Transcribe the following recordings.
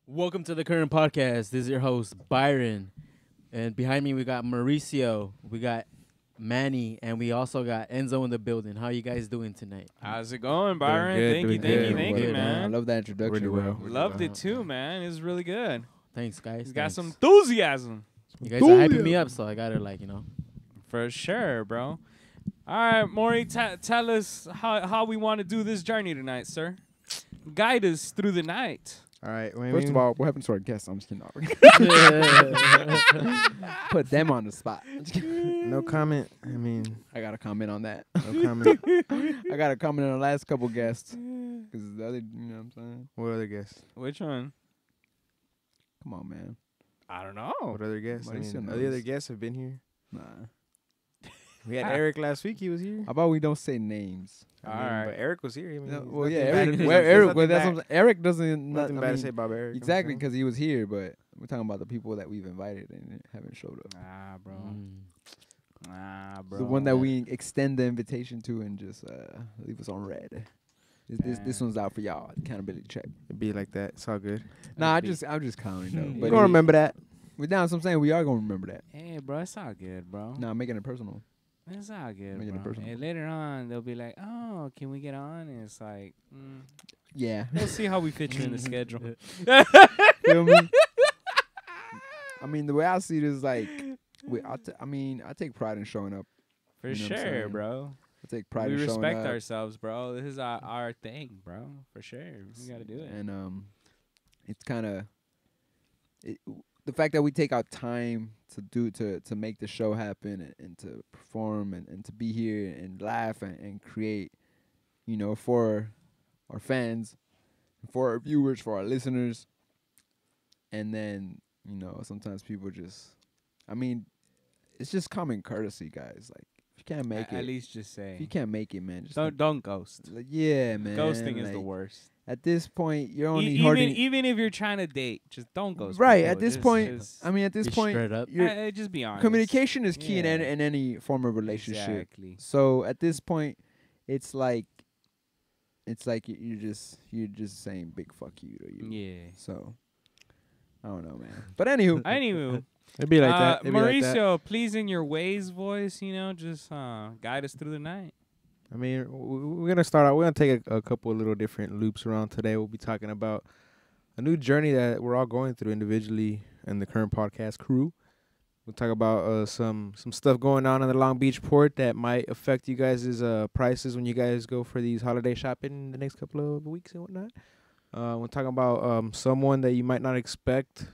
Welcome to the current podcast. This is your host, Byron. And behind me, we got Mauricio, we got Manny, and we also got Enzo in the building. How you guys doing tonight? How's it going, Byron? good, Thank you, doing thank you, good. thank you, Good, man. I love that introduction. Really well. bro. Loved it too, man. It was really good. Thanks, guys. You got Thanks. some enthusiasm. You guys are hyping me up, so I gotta For sure, bro. All right, Maury, tell us how we want to do this journey tonight, sir. Guide us through the night. All right. First of all, what happened to our guests? I'm just kidding. Put them on the spot. no comment. I mean, I got to comment on that. no comment. I got to comment on the last couple guests. Because the other, you know what I'm saying? What other guests? Which one? Come on, man. I don't know. What other guests? I Mauricio mean, knows. the other guests have been here. Nah. We had Eric last week. He was here. How about we don't say names? I mean, Alright. But Eric was here. I mean, No, there's well, yeah, nothing bad- Eric. there's Well, nothing Eric. bad- Well, that's what I'm saying. Eric doesn't. nothing bad to I say mean, about Eric. exactly, because he was here, but we're talking about the people that we've invited and haven't showed up. Nah, bro. Mm. Nah, bro. The one that we extend the invitation to and just leave us on red. This one's out for y'all. Accountability check. It'd be like that. It's all good. Nah, I'm just counting though. You But You gonna remember that? we're down. So I'm saying we are gonna remember that. Hey, bro, it's all good, bro. Nah, making it personal. It's all good, Make it a bro. personal. And later on, they'll be like, "Oh, can we get on?" And it's like, Yeah. we'll see how we fit you in the schedule. Feel me? I mean, the way I see it is like, I take pride in showing up. For You know what I'm sure, saying? bro. I take pride We in showing respect up. ourselves, bro. This is our thing, bro. For sure. We got to do it. And it's kind of the fact that we take our time to make the show happen and to perform and to be here and laugh and create, you know, for our fans, for our viewers, for our listeners. And then, you know, sometimes people just, I mean, it's just common courtesy, guys. Like, if you can't make At it, least just if say. you can't make it, man, just Don't ghost. like, yeah, man. Ghosting is the like, worst. At this point, you're only Even if you're trying to date, just don't ghost. right. people. At this Just- point, just- I mean, at this Be point, straight up. just be honest. communication is key Yeah. in any form of relationship. Exactly. So at this point, it's like you're just saying big fuck you to you. Yeah. So I don't know, man. But anywho, Anywho, It'd be like that. It'd be like that. Mauricio, please in your ways voice, just guide us through the night. I mean, we're gonna start out. We're gonna take a couple of little different loops around today. We'll be talking about a new journey that we're all going through individually and the current podcast crew. We'll talk about some stuff going on in the Long Beach port that might affect you guys' prices when you guys go for these holiday shopping in the next couple of weeks and whatnot. We're talking about someone that you might not expect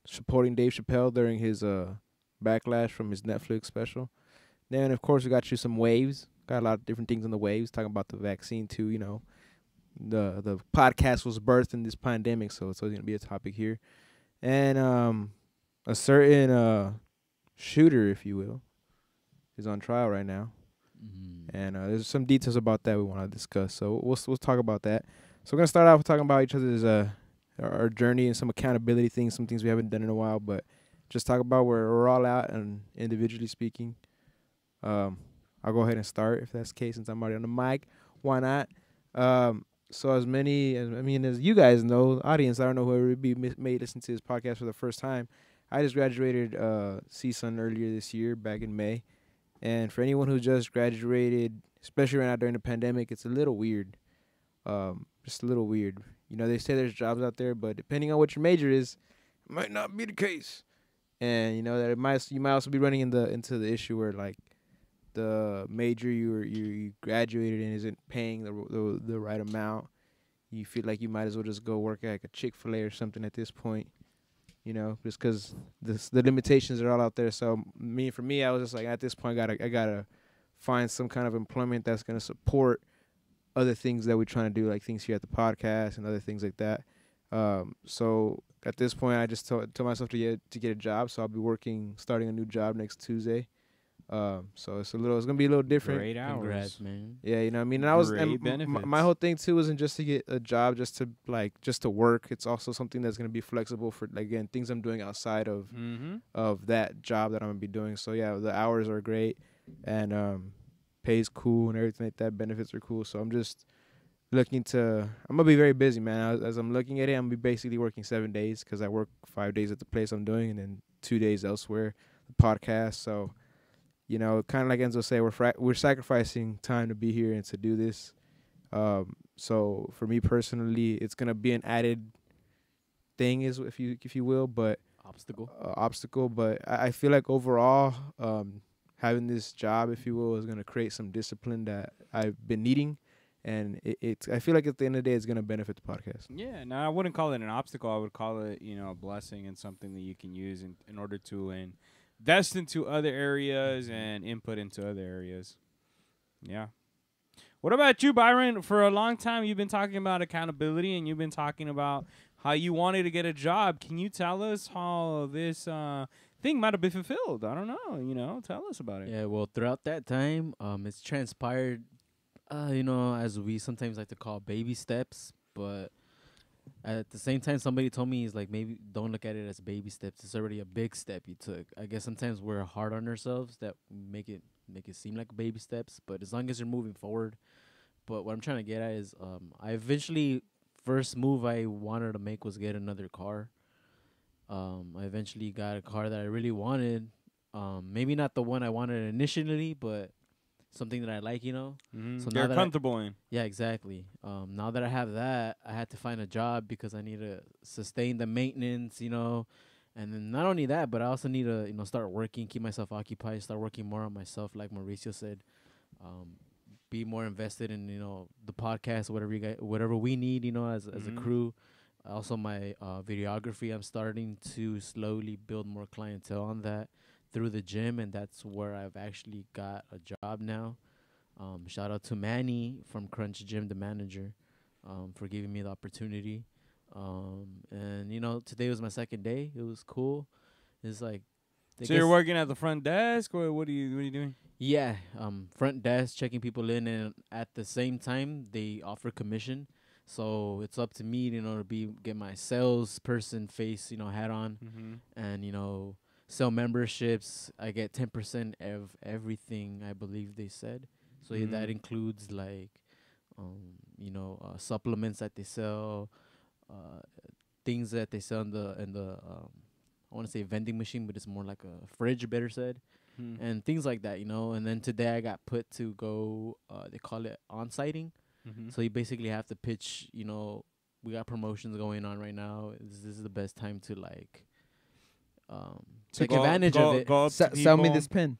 supporting Dave Chappelle during his backlash from his Netflix special. Then, of course, we got you some waves. Got a lot of different things on the waves. Talking about the vaccine too. You know, the podcast was birthed in this pandemic, so it's always gonna be a topic here. And a certain shooter, if you will, is on trial right now, and there's some details about that we want to discuss. So we'll talk about that. So we're gonna start off talking about each other's our journey and some accountability things, some things we haven't done in a while, but just talk about where we're all at and individually speaking. I'll go ahead and start if that's the case since I'm already on the mic. Why not? So as you guys know, audience, I don't know whoever may listen to this podcast for the first time. I just graduated CSUN earlier this year, back in May. And for anyone who just graduated, especially right now during the pandemic, it's a little weird. Just a little weird. You know, they say there's jobs out there, but depending on what your major is, it might not be the case. And you know that you might also be running into the issue where like the major you graduated in isn't paying the right amount. You feel like you might as well just go work at like a Chick-fil-A or something at this point, you know, just because the limitations are all out there. So for me, I was just like, at this point, I gotta find some kind of employment that's gonna support other things that we're trying to do, like things here at the podcast and other things like that. So at this point, I just told myself to get a job. So I'll be starting a new job next Tuesday. So it's gonna be a little different. Great hours. Congrats, man. Yeah, you know what I mean? And Great my benefits. whole thing too isn't just to get a job just to work. It's also something that's going to be flexible for, again, things I'm doing outside of that job that I'm going to be doing. So yeah, the hours are great and pay's cool and everything like that. Benefits are cool. So I'm just looking to. I'm gonna be very busy, man. As I'm looking at it, I'm gonna be basically working 7 days because I work 5 days at the place I'm doing, and then 2 days elsewhere, the podcast. So, kind of like Enzo said, we're sacrificing time to be here and to do this. So for me personally, it's gonna be an added thing, is if you will, but obstacle. But I feel like overall, having this job, if you will, is gonna create some discipline that I've been needing. And it's I feel like at the end of the day, it's going to benefit the podcast. Yeah, no, I wouldn't call it an obstacle. I would call it, a blessing and something that you can use in order to invest into other areas and input into other areas. Yeah. What about you, Byron? For a long time, you've been talking about accountability and you've been talking about how you wanted to get a job. Can you tell us how this thing might have been fulfilled? I don't know. Tell us about it. Yeah, well, throughout that time, it's transpired, as we sometimes like to call baby steps. But at the same time, somebody told me, he's like, maybe don't look at it as baby steps. It's already a big step you took. I guess sometimes we're hard on ourselves that make it seem like baby steps. But as long as you're moving forward. But what I'm trying to get at is, I eventually, first move I wanted to make was get another car. I eventually got a car that I really wanted. Maybe not the one I wanted initially, but something that I like, Mm-hmm. So You're comfortable in. Yeah, exactly. Now that I have that, I had to find a job because I need to sustain the maintenance, and then not only that, but I also need to, start working, keep myself occupied, start working more on myself, like Mauricio said. Be more invested in, the podcast, whatever we need, as a crew. Also, my videography, I'm starting to slowly build more clientele on that through the gym, and that's where I've actually got a job now. Shout out to Manny from Crunch Gym, the manager, for giving me the opportunity. And today was my second day. It was cool. It's like, so you're working at the front desk, or what are you doing? Yeah, front desk, checking people in, and at the same time they offer commission. So it's up to me, to get my salesperson face, hat on, and sell memberships. I get 10% of everything, I believe they said. So that includes like, supplements that they sell, things that they sell in the I want to say vending machine, but it's more like a fridge, better said, and things like that, And then today I got put to go. They call it on-siting. So you basically have to pitch. We got promotions going on right now. This is the best time to like. Take advantage of it. Sell me this pen.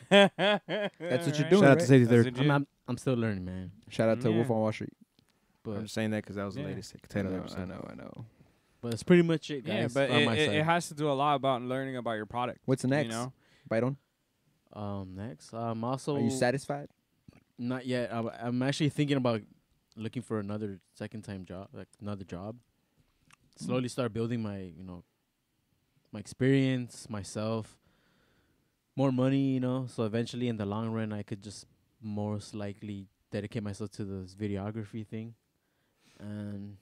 That's what you're doing, Shout out right? to Sadie Third. I'm still learning, man. Shout out to Wolf on Wall Street. But I'm saying that because that was the latest potato episode. I know. But it's pretty much it, guys. Yeah, but on my side. it has to do a lot about learning about your product. What's next? Byron? Next, also. Are you satisfied? Not yet. I'm actually thinking about looking for another second-time job, like another job. Slowly start building my, my experience, myself, more money, So eventually, in the long run, I could just most likely dedicate myself to this videography thing, and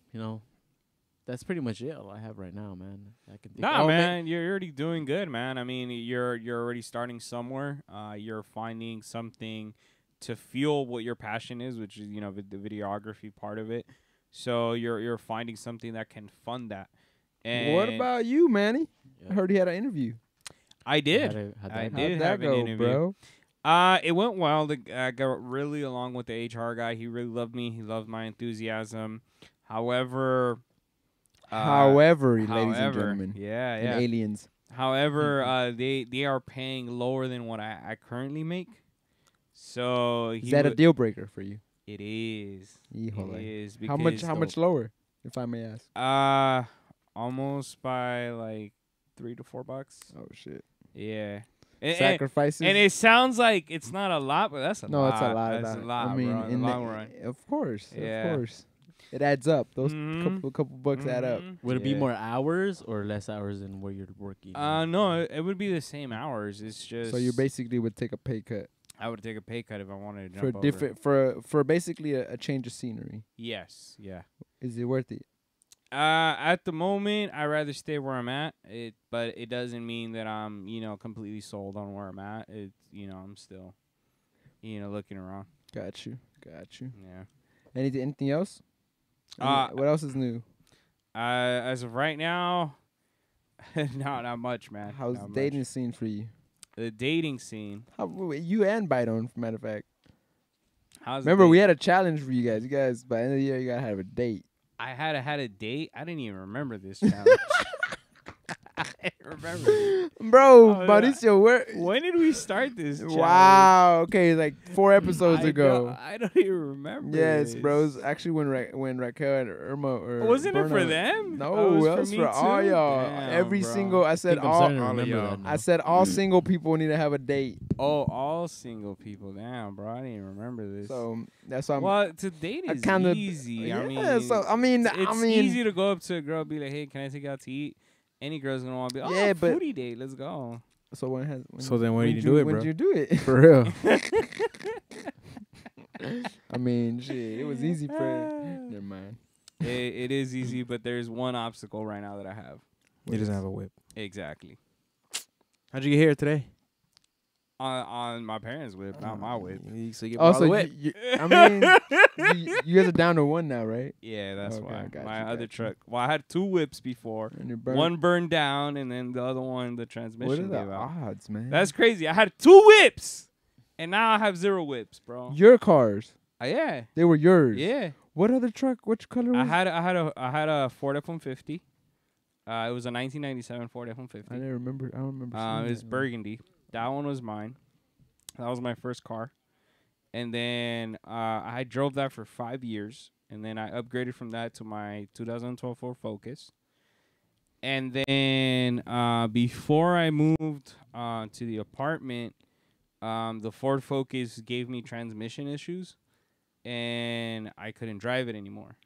that's pretty much it. All I have right now, man. I can think. Nah, man, you're already doing good, man. I mean, you're already starting somewhere. You're finding something to fuel what your passion is, which is the videography part of it. So you're finding something that can fund that. And what about you, Manny? Yeah. I heard he had an interview. I did. How'd I that did How'd that have go, an interview. bro? It went well. I got really along with the HR guy. He really loved me. He loved my enthusiasm. However, ladies and gentlemen, yeah, and aliens. However, they are paying lower than what I currently make. So Is that a deal breaker for you? It is. Híjole. It is. How much lower, if I may ask? Almost by like $3 to $4. Oh shit. Yeah. Sacrifices. And it sounds like it's not a lot, but that's a lot. No, it's a lot. That's a lot, I mean, bro, in the long run. Of course. Yeah. Of course. It adds up. Those Mhm. couple bucks add up. Would it be Yeah. more hours or less hours than where you're working? No, it would be the same hours. It's just So you basically would take a pay cut I would take a pay cut if I wanted to for jump over. different for basically a change of scenery. Yes, yeah. Is it worth it? At the moment, I'd rather stay where I'm at. But it doesn't mean that I'm, completely sold on where I'm at. I'm still, looking around. Got you. Yeah. Anything else? What else is new? As of right now, no, not much, man. How's Not the dating much. scene for you? The dating scene? You and Bidon, matter of fact. How's Remember, the we date? had a challenge for you guys. You guys, by the end of the year, you gotta have a date. I had a date. I didn't even remember this challenge. I didn't remember this. Bro, Oh, Mauricio, where? When did we start this challenge? Wow. Okay, like 4 episodes ago. I don't even remember. Yes, this. bro. It's actually when Raquel and Irma or Wasn't it for Berna- them? No, Oh, it was that for was me for all too? y'all. Damn, Every bro. single. I I said think I'm all. starting to all of remember y'all. that now. I said all single people need to have a date. Oh, all single people. Damn, bro. I didn't even remember this. So that's why I'm. well, to date I is kinda- easy. Yeah. I mean, So I mean, it's easy to go up to a girl and be like, hey, can I take you out to eat? Any girl's gonna want to be, oh, Yeah, but- foodie date, let's go. So when when did you do it, When bro? did you do it? For real. I mean, shit. It was easy for. Never mind. It is easy, but there's one obstacle right now that I have. He doesn't have a whip. Exactly. How'd you get here today? On my parents' whip, not my whip. So you get Also, the whip. I mean, you guys are down to one now, right? Yeah, that's Okay, why. got My you, other got you. truck. Well, I had 2 whips before. And you're burnt. One burned down, and then the other one, the What are transmission the gave out. odds, man? That's crazy. I had 2 whips, and now I have 0 whips, bro. your cars. Yeah, They were yours. yeah. What other truck? Which color was I had a Ford F-150. It was a 1997 Ford F-150. I didn't remember. I don't remember. It seeing was that. burgundy. That one was mine. That was my first car. And then I drove that for 5 years. And then I upgraded from that to my 2012 Ford Focus. And then before I moved to the apartment, the Ford Focus gave me transmission issues. And I couldn't drive it anymore.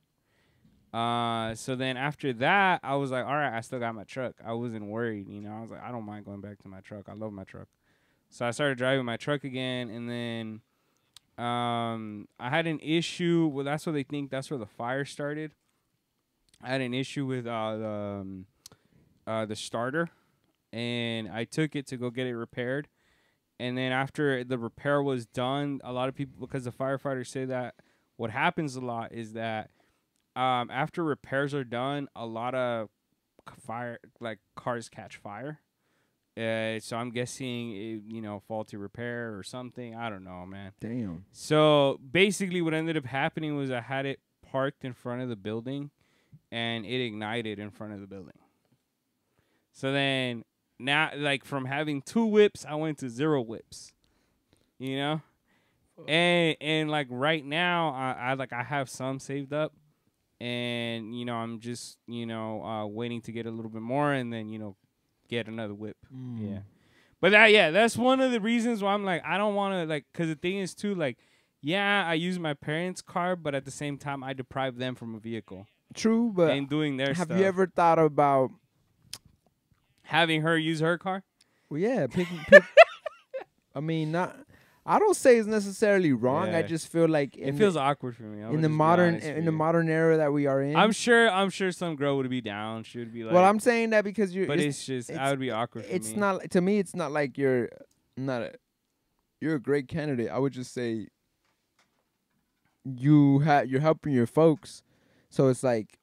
So then after that, I was like, all right, I still got my truck. I wasn't worried, you know. I was like, I don't mind going back to my truck. I love my truck. So I started driving my truck again, and then I had an issue. Well, that's what they think. That's where the fire started. I had an issue with the starter, and I took it to go get it repaired. And then after the repair was done, a lot of people, because the firefighters say that what happens a lot is that after repairs are done, a lot of cars catch fire. So I'm guessing, faulty repair or something. I don't know, man. Damn. So basically what ended up happening was I had it parked in front of the building, and it ignited in front of the building. So then now, like, from having 2 whips, I went to 0 whips, you know? And like right now, I have some saved up, and, I'm just, waiting to get a little bit more, and then, get another whip. Yeah. But that's one of the reasons why I'm like, I don't want to, like, because the thing is too, like, yeah, I use my parents' car, but at the same time, I deprive them from a vehicle True, but and doing their have stuff. you ever thought about? Having her use her car? Well, yeah, pick. I mean, not. I don't say it's necessarily wrong. I Yeah. just feel like It feels awkward for me. in the modern era that we are in. I'm sure some girl would be down. She would be like, well, I'm saying that because you're. but it's just, I would be awkward for me. It's not to me. It's not like you're a great candidate. I would just say you're helping your folks, so it's like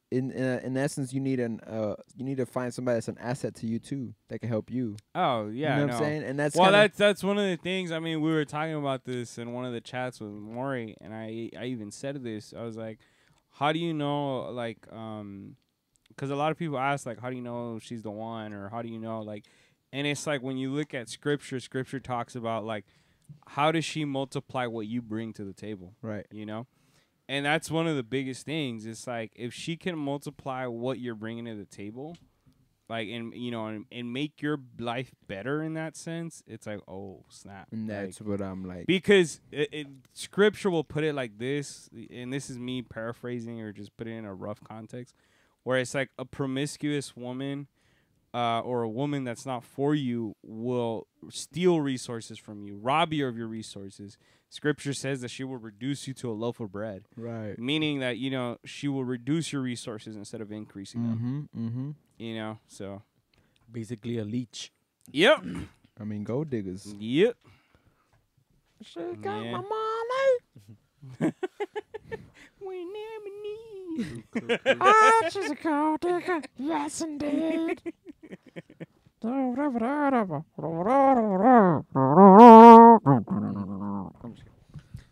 in essence you need to find somebody that's an asset to you too that can help you. Oh, yeah, you know I what I'm saying? And that's well, kinda, that's one of the things. I mean, we were talking about this in one of the chats with Maury, and I even said this. I was like, how do you know, like, because a lot of people ask, like, how do you know she's the one, or how do you know, like, and it's like when you look at scripture talks about, like, how does she multiply what you bring to the table, right. you know? And that's one of the biggest things. It's like, if she can multiply what you're bringing to the table, like, and make your life better in that sense, it's like, oh, snap. And that's like, what I'm like. because scripture will put it like this, and this is me paraphrasing or just put it in a rough context, where it's like a promiscuous woman or a woman that's not for you will steal resources from you, rob you of your resources. Scripture says that she will reduce you to a loaf of bread. Right. Meaning that, she will reduce your resources instead of increasing them. Mm-hmm. So. Basically a leech. Yep. I mean, gold diggers. Yep. Shit got Yeah. my money. Ah, she's a gold digger. Yes, indeed.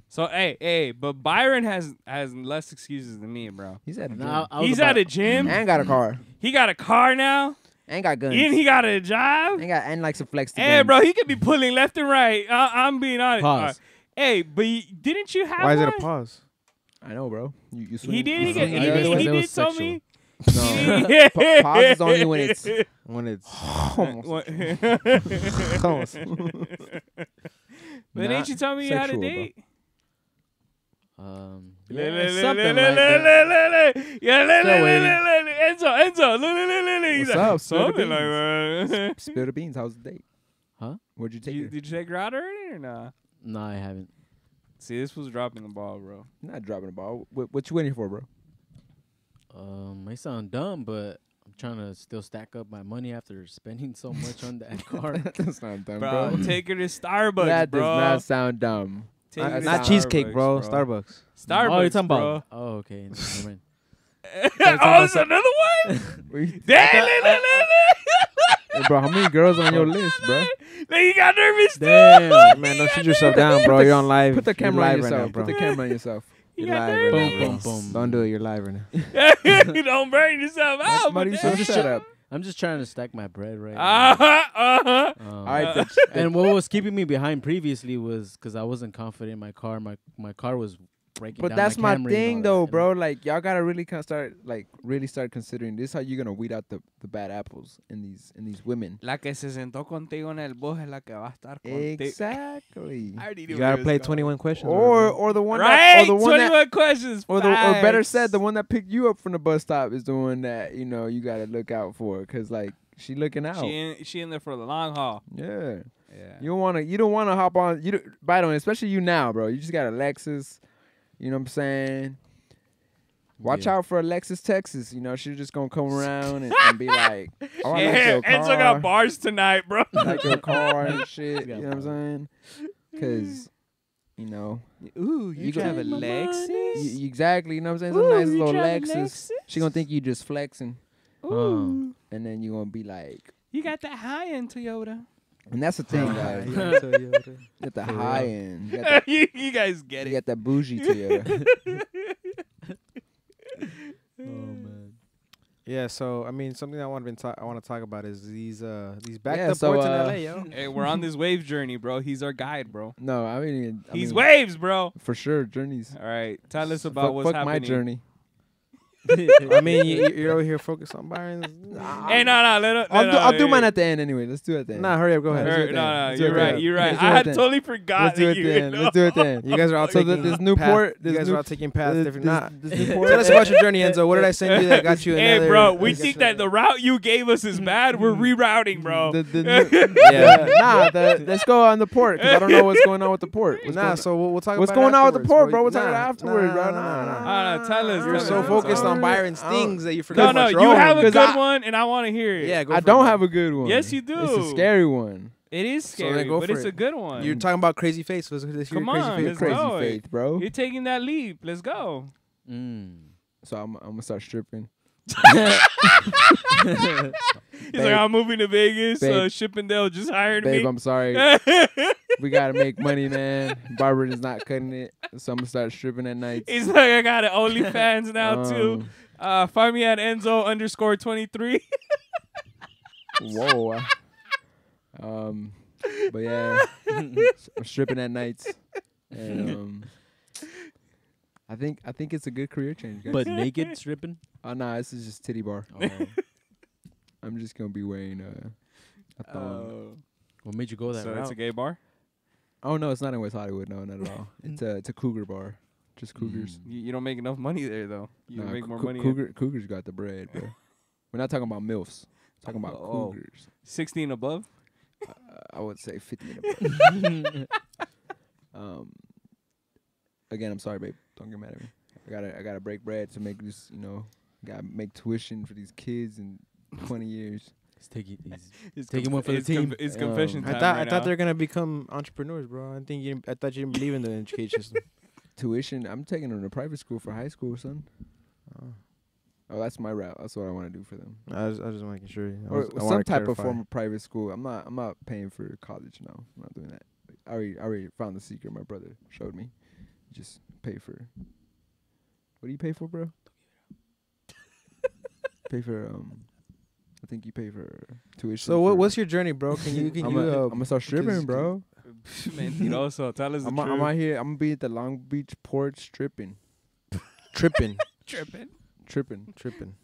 So hey, but Byron has less excuses than me, bro. He's at a gym. No, I was He's about- at a gym. And got a car. He got a car now. And got guns. And he got a job. and likes to flex the Hey, guns. bro, he could be pulling left and right. I'm being honest. Pause. Hey, but didn't you have Why is one? it a pause? I know, bro. You swing. He did. you He, swing he, the he, other did- way. he That did was tell sexual. me. No. Pause is only when it's When it's But ain't you tell me you had a sexual, bro. date? Yeah, something like that. Enzo. What's up? Spill the Something like that. spill the beans. How's the date? Huh? Where'd you take her? Did you take her out already or nah? No, I haven't. See, this was dropping the ball, bro. You're not dropping the ball. What you waiting for, bro? Might sound dumb, but I'm trying to still stack up my money after spending so much on that car. That's not dumb, Bro, bro. take her to Starbucks, That bro. does not sound dumb. Take her to not Starbucks, cheesecake, bro. Starbucks. Starbucks, Oh, you're talking bro. about? Oh, okay. Never mind. Oh, it's another one? Hey, bro, how many girls on your list, bro? Then you got nervous too. Damn. Man, don't shoot yourself down, bro. You're on live. Put the You're camera on live right yourself. now, bro. Put the camera on yourself. You You're got live right nervous. now, bro. Boom, boom, boom. Don't do it. You're live right now. Don't burn yourself out. Buddy, but so damn. just shut up. I'm just trying to stack my bread right now. Uh-huh. All right, And what was keeping me behind previously was because I wasn't confident in my car. My car was breaking but down. that's my Camry and thing, all though, that, bro. Like, y'all gotta really start considering this. How you gonna weed out the bad apples in these women? La que se sentó contigo en el bus es la que va a estar contigo. Exactly. I already knew You where gotta he was play going. 21 questions. Or the one Right? that, or the one 21 that, questions. or better Facts. said, the one that picked you up from the bus stop is the one that you gotta look out for, cause like she looking out. She in there for the long haul. Yeah. Yeah. You don't wanna hop on. By the way, especially you now, bro. You just got a Lexus. You know what I'm saying? Watch Yeah. out for Alexis, Texas. She's just gonna come around and be like, "Oh, I like your car. Enzo got bars tonight, bro. I like your car and shit." Yeah, You know what I'm saying? Because Ooh, you drive a Lexus? exactly. You know what I'm saying? Some nice little Lexus. She gonna think you just flexing, Ooh. and then you gonna be like, You got that high end Toyota. and that's the thing, guys. You got the high end. You got that, you guys get you it. got that bougie Toyota. Oh man. Yeah, so I mean, something I want to talk about is these backed Yeah, up so, ports in LA, yo. Hey, we're on this wave journey, bro. He's our guide, bro. No, I mean, He's waves, bro. for sure. Journeys. All right, tell us about what's fuck happening. my journey. I mean, you're over here focused on Byron's. Hey, no, I'll do mine at the end anyway. Let's do it at the end. Nah, hurry up, go ahead. Let's do it then. No, Let's do it you're then. right. You're right. Let's do I it had then. totally forgot Let's do that it you. then. Let's do it then. You guys are all So taking this new port. You guys are all taking paths different. Nah, This new port. tell us about your journey, Enzo. What did I send you that got you Hey, another? bro, we got think you that the route you gave us is bad. We're rerouting, bro. Yeah. Let's go on the port because I don't know what's going on with the port. So we'll talk What's about going it on with the afterwards, port, bro? We'll talk Nah, about it afterwards, bro. Nah, tell us. You're tell so us. focused on I Byron's don't- things that you No, forgot no, about you your own. have a 'Cause good one, and I want to hear it. Yeah, go I for don't it. have a good one. Yes, you do. It's a scary one. It is So then scary, go but for it's it. a good one. You're talking about crazy face. Let's hear Come crazy on, face. let's Crazy go. faith, bro. You're taking that leap. Let's go. So I'm gonna start stripping. He's like, I'm moving to Vegas. Babe. Chippendale just hired Babe, me. I'm sorry. We gotta make money, man. Barber is not cutting it, so I'm gonna start stripping at night. He's like, I got an OnlyFans now too. Find me at Enzo_23. Whoa. But yeah, I'm stripping at nights, and I think it's a good career change, guys. But naked stripping. Oh nah, this is just titty bar. Oh. I'm just gonna be wearing a thong. What made you go that So route? it's a gay bar. Oh no, it's not in West Hollywood. No, not at all. It's a cougar bar, just cougars. You don't make enough money there though. You Nah, make more cou- money. Cougars got the bread, bro. We're not talking about milfs. We're talking about Oh. cougars. 16 above. I would say 50 and above. Again, I'm sorry, babe. Don't get mad at me. I gotta break bread to make this. Gotta make tuition for these kids in 20 years. Let's take it easy. Taking one for the team. It's confession time. I thought they're gonna become entrepreneurs, bro. I thought you didn't believe in the education system. Tuition. I'm taking them to private school for high school, son. Oh, that's my route. That's what I want to do for them. I was just making sure. Or I some wanna type of clarify. form of private school. I'm not paying for college. No, I'm not doing that. I already found the secret. My brother showed me. Just pay for. What do you pay for, bro? Pay for I think you pay for tuition. So what's your journey, bro? Can you I'm gonna start stripping, bro. Mentiroso. Tell us the I'm truth. out here. I'm gonna be at the Long Beach port stripping, tripping, Tripping. tripping.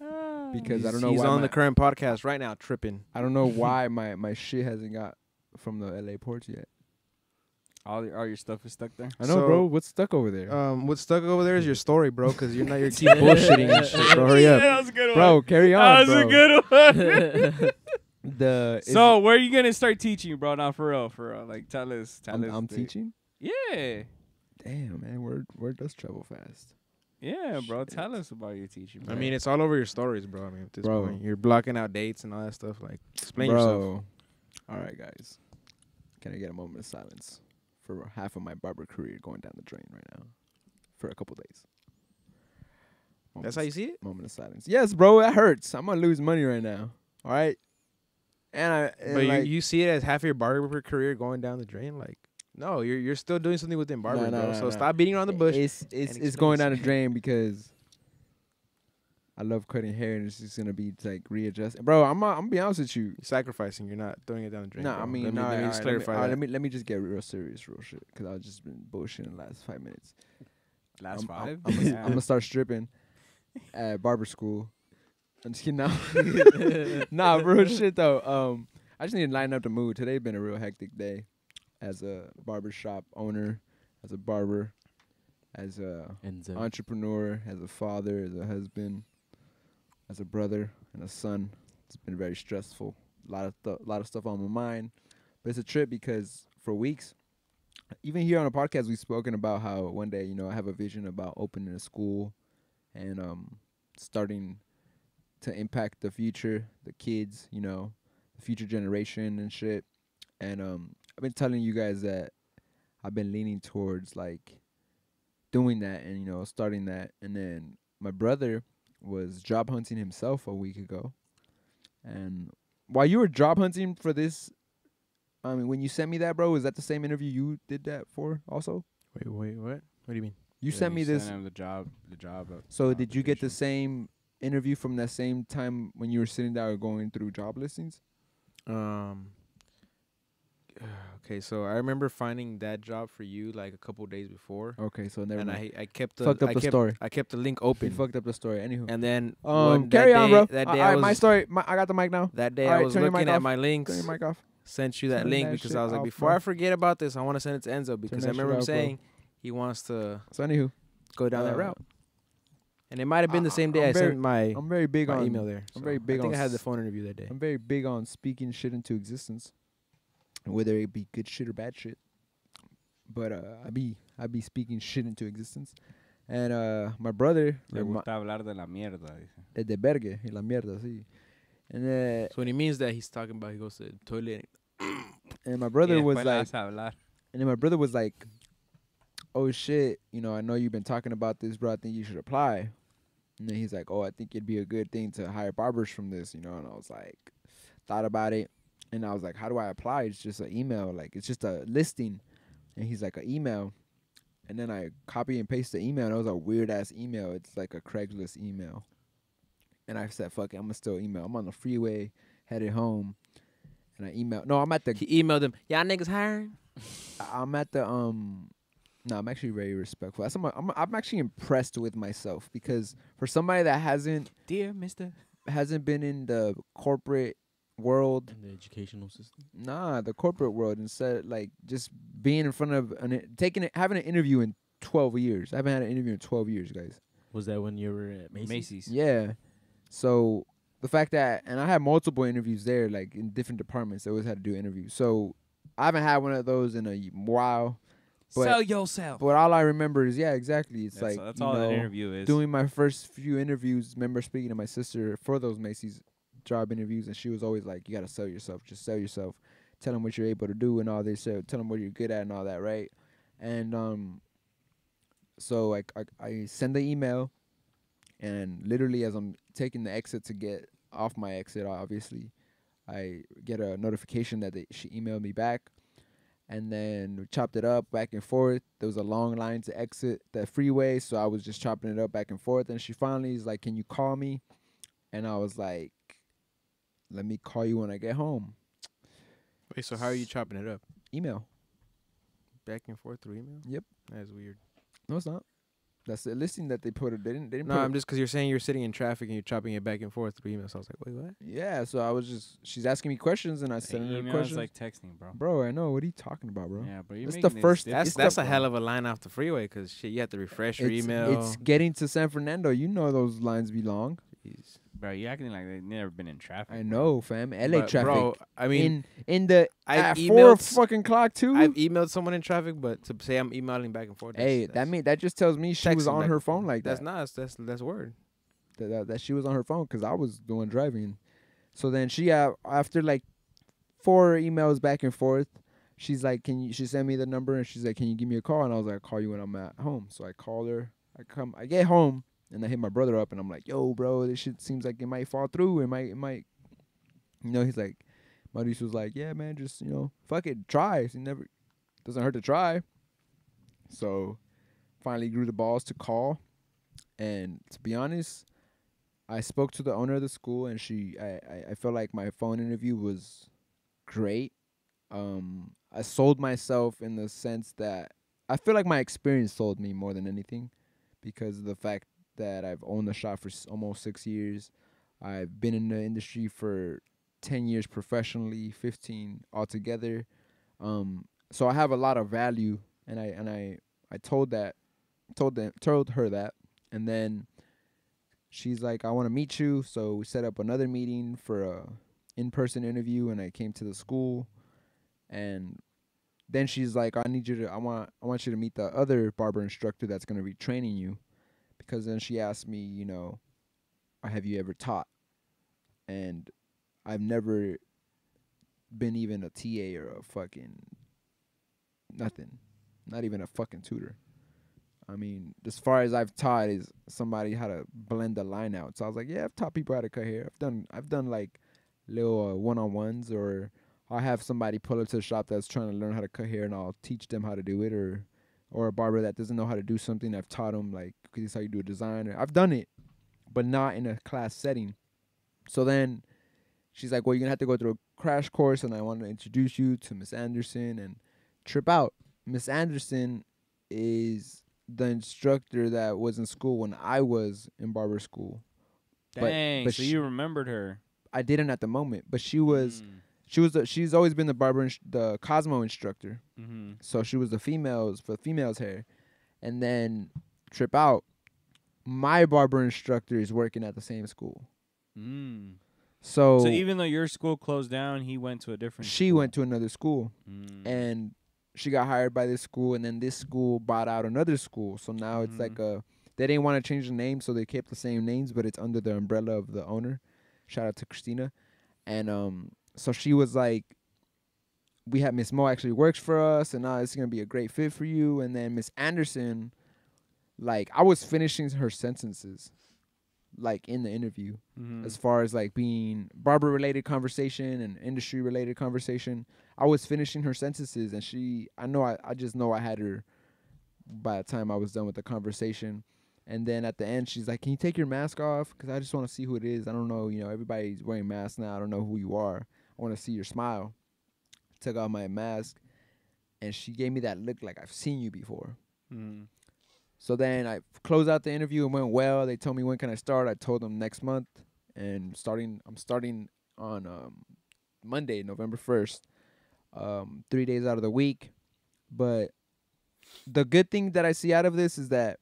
Because I don't know he's why on the current podcast right now, tripping. I don't know why my shit hasn't got from the LA ports yet. All your stuff is stuck there. I know, So, bro. What's stuck over there? What's stuck over there is your story, bro. Because you're keep bullshitting and shit, bro. Hurry up. That was a good one. Bro, carry on, That was bro. a good one. So Where are you gonna start teaching, bro? Now, for real. Like, tell us. I'm teaching. Yeah, Damn, man, word does travel fast. yeah, bro. Shit. Tell us about your teaching. Bro. I mean, it's all over your stories, bro. I mean, at this Bro. point, you're blocking out dates and all that stuff. Like, explain Bro. yourself. All right, guys. Can I get a moment of silence for half of my barber career going down the drain right now for a couple days? That's how you see it. Moment of silence. Yes, bro. That hurts. I'm gonna lose money right now. All right. And But like, you see it as half your barber career going down the drain. Like, no, you're still doing something within barber, bro. So stop beating around the bush. It's explain going down the yourself. drain because I love cutting hair and it's just gonna be like readjusting. Bro, I'm gonna be honest with you. You're sacrificing. You're not throwing it down the drain. No, bro. I mean, let me, no, let me just clarify that. let me just get real serious, real shit, because I've just been bullshitting the last 5 minutes. last I'm, 5. I'm gonna start stripping at barber school. I'm just kidding. Now. Nah, real shit though. I just need to line up the mood. Today's been a real hectic day, as a barbershop owner, as a barber, as a entrepreneur, as a father, as a husband, as a brother and a son. It's been very stressful. A lot of stuff on my mind, but it's a trip because for weeks, even here on the podcast, we've spoken about how one day, I have a vision about opening a school and starting to impact the future, the kids, the future generation and shit. And I've been telling you guys that I've been leaning towards like doing that and starting that. And then my brother was job hunting himself a week ago. And while you were job hunting for this, I mean, when you sent me that, bro, is that the same interview you did that for also? Wait, what? What do you mean? You sent me this. The job. So did you get the same interview from that same time when you were sitting there going through job listings? Okay, so I remember finding that job for you like a couple days before. Okay, so never And mind. I kept the Fucked up the story. I kept the link You open. fucked up the story. Anywho. And then Carry on, bro. That All day right, I was my story. I got the mic now. that day All I right, was turn your looking mic at off. my Turn links. your mic off. Sent you that Turn link that because shit I was like, off, before bro. I forget about this, I want to send it to Enzo because I that shit remember him off, bro. saying he wants to So anywho, go down that Uh, route. And it might have been the same day I'm I very- sent my I'm very big on email there. I'm So very big I think on I had the s- phone interview that day. I'm very big on speaking shit into existence, whether it be good shit or bad shit. But I be speaking shit into existence, and my brother, Le gusta hablar de la mierda. Dice. el de vergue y la mierda, sí. And So when he means that, he's talking about he goes to the toilet. and my brother Y was después la like, hace hablar. and then my brother was like, "Oh shit, I know you've been talking about this, bro. I think you should apply." And then he's like, "Oh, I think it'd be a good thing to hire barbers from this, And I was like, thought about it, and I was like, "How do I apply?" It's just an email, like it's just a listing. And he's like, "An email." And then I copy and paste the email, and it was a weird ass email. It's like a Craigslist email. And I said, "Fuck it, I'm gonna still email." I'm on the freeway headed home, and I emailed. No, I'm at the. He emailed him, y'all niggas hiring? I'm at the No, I'm actually very respectful. I'm actually impressed with myself because for somebody that Dear Mister. hasn't been in the corporate world, in the educational system. the corporate world, instead like just being in front of having an interview in 12 years. I haven't had an interview in 12 years, guys. Was that when you were at Macy's? Yeah. So the fact that, and I had multiple interviews there, like in different departments. I always had to do interviews. So I haven't had one of those in a while. But, Sell yourself. But all I remember is, yeah, exactly. It's like, that's all that interview is. doing my first few interviews. Remember speaking to my sister for those Macy's job interviews, and she was always like, "You gotta sell yourself. Just sell yourself. Tell them what you're able to do and all this. Tell them what you're good at and all that, right?" And so I send the email, And literally, as I'm taking the exit to get off my exit, obviously, I get a notification that she emailed me back. And then we chopped it up back and forth. There was a long line to exit the freeway, so I was just chopping it up back and forth. And she finally is like, "Can you call me?" And I was like, "Let me call you when I get home." Wait, so how are you chopping it up? Email. Back and forth through email? Yep. That's weird. No, it's not. That's the listing that they put. They didn't No, put I'm just because you're saying you're sitting in traffic and you're chopping it back and forth through email. So I was like, wait, what? Yeah, so I was just, she's asking me questions and I Hey, sent her email questions. is like texting, bro. Bro, I know. What are you talking about, bro? Yeah, but you're That's making the this first- difficult, That's a bro. hell of a line off the freeway because shit, you have to refresh your email. It's getting to San Fernando. You know those lines be long. Jeez. Bro, you acting like they've never been in traffic. I bro. know, fam. LA But, traffic. bro. I mean, in the I've at 4 emailed fucking o'clock too. I've emailed someone in traffic, but to say I'm emailing back and forth. Hey, that just tells me she was texting on back her and forth. phone like That's that. not. That's word. That she was on her phone because I was doing driving. So then she after like 4 emails back and forth, she's like, she sent me the number and she's like, "Can you give me a call?" And I was like, "I'll call you when I'm at home." So I called her. I get home and I hit my brother up and I'm like, "Yo, bro, this shit seems like it might fall through. It might. He's like, Maurice was like, "Yeah, man, just fuck it, try. It never doesn't hurt to try." So finally grew the balls to call, and to be honest, I spoke to the owner of the school, and I felt like my phone interview was great. I sold myself in the sense that I feel like my experience sold me more than anything, because of the fact that I've owned the shop for almost 6 years. I've been in the industry for 10 years professionally, 15 altogether. So I have a lot of value, and I told her that, and then she's like, "I want to meet you." So we set up another meeting for a in-person interview, and I came to the school, and then she's like, I want you to meet the other barber instructor that's going to be training you," because then she asked me, "Have you ever taught?" And I've never been even a TA or a fucking nothing, not even a fucking tutor. I mean, as far as I've taught is somebody how to blend the line out. So I was like, yeah, I've taught people how to cut hair. I've done like little one-on-ones, or I'll have somebody pull up to the shop that's trying to learn how to cut hair, and I'll teach them how to do it, or a barber that doesn't know how to do something. I've taught them, like, this is how you do a design. I've done it, but not in a class setting. So then she's like, "Well, you're gonna have to go through a crash course, and I want to introduce you to Miss Anderson and trip out." Miss Anderson is the instructor that was in school when I was in barber school. Dang, but so she- you remembered her. I didn't at the moment, but she's always been the the Cosmo instructor. Mm-hmm. So she was the females hair. And then trip out, my barber instructor is working at the same school. Mm. So So even though your school closed down, he went to a different she school. went to another school, and she got hired by this school, and then this school bought out another school. So now it's like they didn't want to change the name, so they kept the same names, but it's under the umbrella of the owner. Shout out to Christina. And so she was like, "We have Miss Mo actually works for us, and now it's gonna be a great fit for you." And then Miss Anderson, like, I was finishing her sentences, like, in the interview, as far as like being barber related conversation and industry related conversation. I was finishing her sentences, and I just know I had her by the time I was done with the conversation. And then at the end, she's like, "Can you take your mask off? Because I just want to see who it is. I don't know, everybody's wearing masks now. I don't know who you are. I want to see your smile." Took off my mask, and she gave me that look like, "I've seen you before." So then I closed out the interview. It went well. They told me, "When can I start?" I told them next month, and I'm starting on Monday, November 1st, 3 days out of the week. But the good thing that I see out of this is that,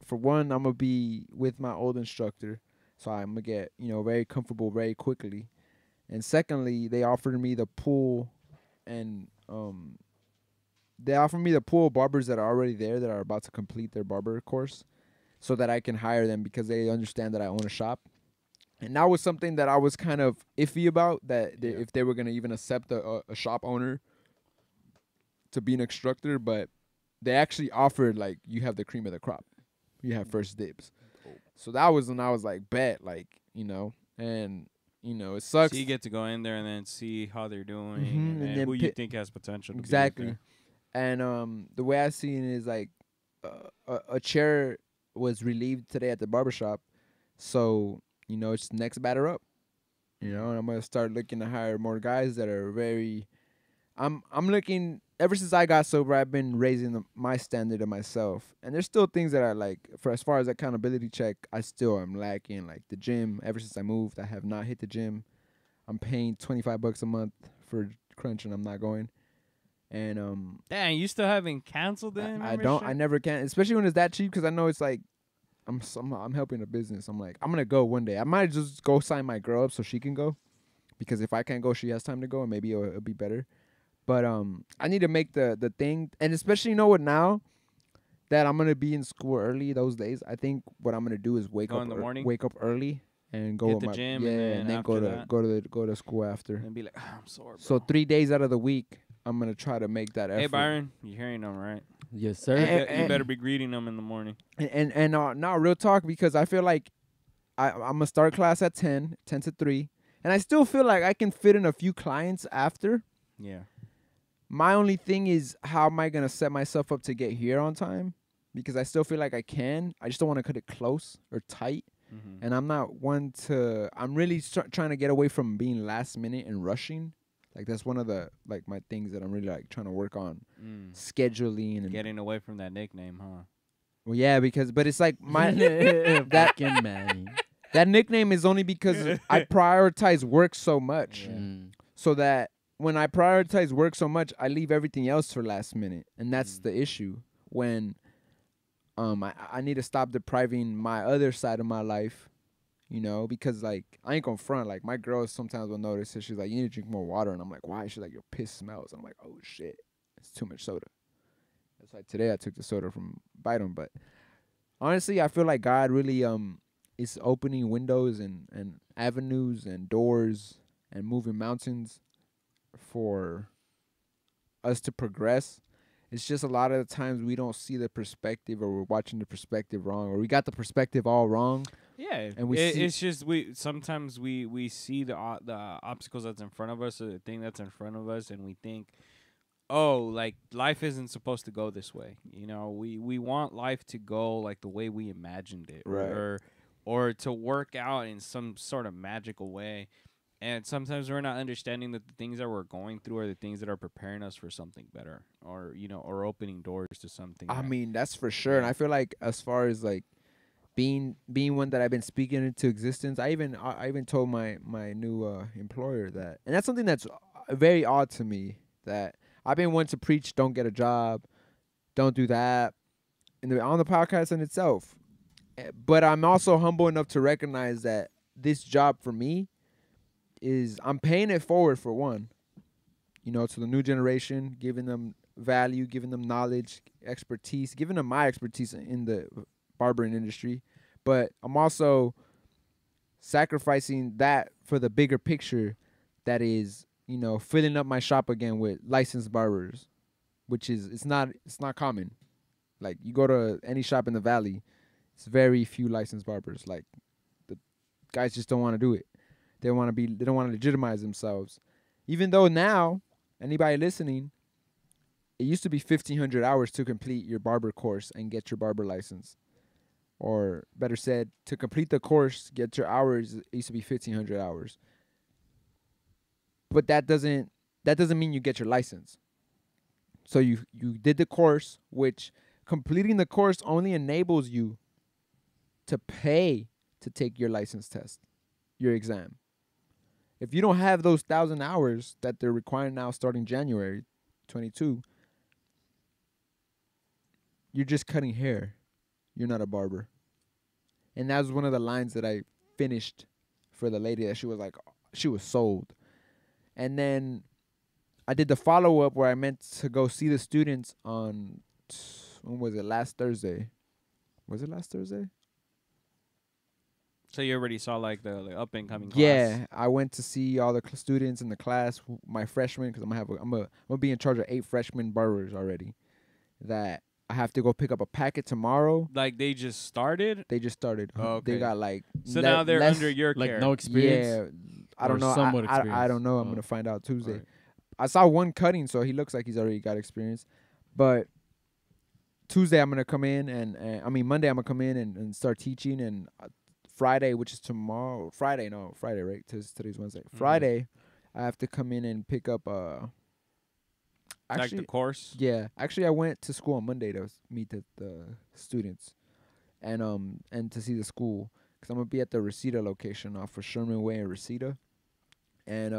for one, I'm going to be with my old instructor, so I'm going to get, very comfortable very quickly. And secondly, they offered me the pool, and they offered me the pool of barbers that are already there that are about to complete their barber course, so that I can hire them, because they understand that I own a shop. And that was something that I was kind of iffy about, that if they were going to even accept a shop owner to be an instructor. But they actually offered, like, you have the cream of the crop. You have first dibs. So that was when I was like, bet, like, and it sucks. So you get to go in there and then see how they're doing And and then who you think has potential to be exactly. there. And the way I see it is like a chair was relieved today at the barbershop, so it's next batter up. And I'm gonna start looking to hire more guys that are very. I'm looking. Ever since I got sober, I've been raising my standard of myself, and there's still things that I like. For as far as accountability check, I still am lacking. Like the gym. Ever since I moved, I have not hit the gym. I'm paying $25 a month for Crunch, and I'm not going. And Dang, you still haven't canceled the I membership? don't. I never can, especially when it's that cheap, because I know it's like I'm helping a business. I'm like, I'm gonna go one day. I might just go sign my girl up so she can go, because if I can't go, she has time to go, and maybe it'll be better. But I need to make the thing, and especially what, now that I'm gonna be in school early those days, I think what I'm gonna do is wake Go up in the morning? wake up early and go Hit with the my gym, yeah, and then go after to that? go to school after. And be like, I'm sore, bro. So 3 days out of the week, I'm gonna try to make that effort. Hey, Byron, you hearing them, right? Yes, sir. And- You better be greeting them in the morning. And now real talk, because I feel like I'm gonna start class at 10 to 3, and I still feel like I can fit in a few clients after. Yeah. My only thing is, how am I gonna set myself up to get here on time? Because I still feel like I can. I just don't want to cut it close or tight. Mm-hmm. And I'm not one to. I'm really trying to get away from being last minute and rushing. Like that's one of the my things that I'm really trying to work on, scheduling and Getting away from that nickname, huh? Well, yeah, but it's like my Fucking man. that nickname is only because I prioritize work so much, so that when I prioritize work so much, I leave everything else for last minute, and that's the issue. When I need to stop depriving my other side of my life, because I ain't gonna front. Like my girl sometimes will notice it. She's like, "You need to drink more water," and I'm like, "Why?" She's like, "Your piss smells." And I'm like, "Oh shit, it's too much soda." That's why today I took the soda from Biden. But honestly, I feel like God really is opening windows and avenues and doors and moving mountains for us to progress. It's just a lot of the times we don't see the perspective, or we're watching the perspective wrong, or we got the perspective all wrong. Yeah, And it's just sometimes we see the obstacles that's in front of us, or the thing that's in front of us, and we think, oh, like life isn't supposed to go this way. We want life to go like the way we imagined it, Right. or to work out in some sort of magical way. And sometimes we're not understanding that the things that we're going through are the things that are preparing us for something better, or or opening doors to something. I mean, that's for sure. And I feel like as far as being one that I've been speaking into existence, I even told my new employer that, and that's something that's very odd to me, that I've been one to preach, don't get a job, don't do that, on the podcast in itself. But I'm also humble enough to recognize that this job for me is, I'm paying it forward, for one, to the new generation, giving them value, giving them knowledge, expertise, giving them my expertise in the barbering industry. But I'm also sacrificing that for the bigger picture, that is, filling up my shop again with licensed barbers, which is, it's not common. Like you go to any shop in the valley, it's very few licensed barbers. Like the guys just don't want to do it. They don't want to legitimize themselves. Even though now, anybody listening, it used to be 1,500 hours to complete your barber course and get your barber license. Or better said, to complete the course, get your hours, it used to be 1,500 hours. But that doesn't mean you get your license. So you did the course, which completing the course only enables you to pay to take your license test, your exam. If you don't have those 1,000 hours that they're requiring now starting January 22, you're just cutting hair. You're not a barber. And that was one of the lines that I finished for the lady, that she was sold. And then I did the follow-up where I meant to go see the students on, when was it, last Thursday? Was it last Thursday? So you already saw the up and coming class. Yeah, I went to see all the students in the class, my freshmen, because I'm gonna be in charge of 8 freshman barbers already, that I have to go pick up a packet tomorrow. Like they just started. They just started. Oh, okay. They got like So now they're less, under your Like care. no experience. Yeah, I Or don't know. somewhat I experience. don't know. I'm Oh. gonna find out Tuesday. Alright. I saw one cutting, so he looks like he's already got experience. But Tuesday I'm gonna come in and I mean Monday I'm gonna come in and start teaching, and Friday, which is tomorrow. Friday right? Today's Wednesday. Friday, I have to come in and pick up Like actually the course. yeah, actually I went to school on Monday to meet the students and to see the school, because I'm gonna be at the Reseda location off of Sherman Way and Reseda. And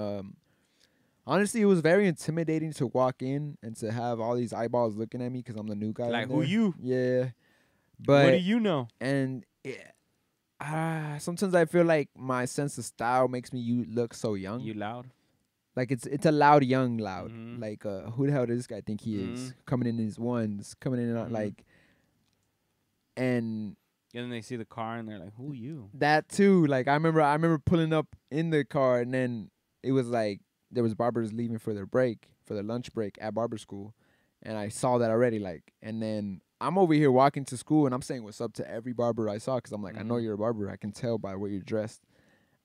honestly, it was very intimidating to walk in and to have all these eyeballs looking at me because I'm the new guy. Like, in who there. you? Yeah, but What do you know? and sometimes I feel like my sense of style makes me look so young. You loud? Like it's a loud, young loud. Mhm. Like who the hell does this guy think he is? Mhm. Coming in his ones, coming in Mhm. like, and And then they see the car and they're like, "Who you?" that too. Like I remember pulling up in the car, and then it was like there was barbers leaving for their lunch break at barber school, and I saw that already. Like, and then I'm over here walking to school, and I'm saying what's up to every barber I saw, because I'm like, I know Mhm. you're a barber. I can tell by the way you're dressed,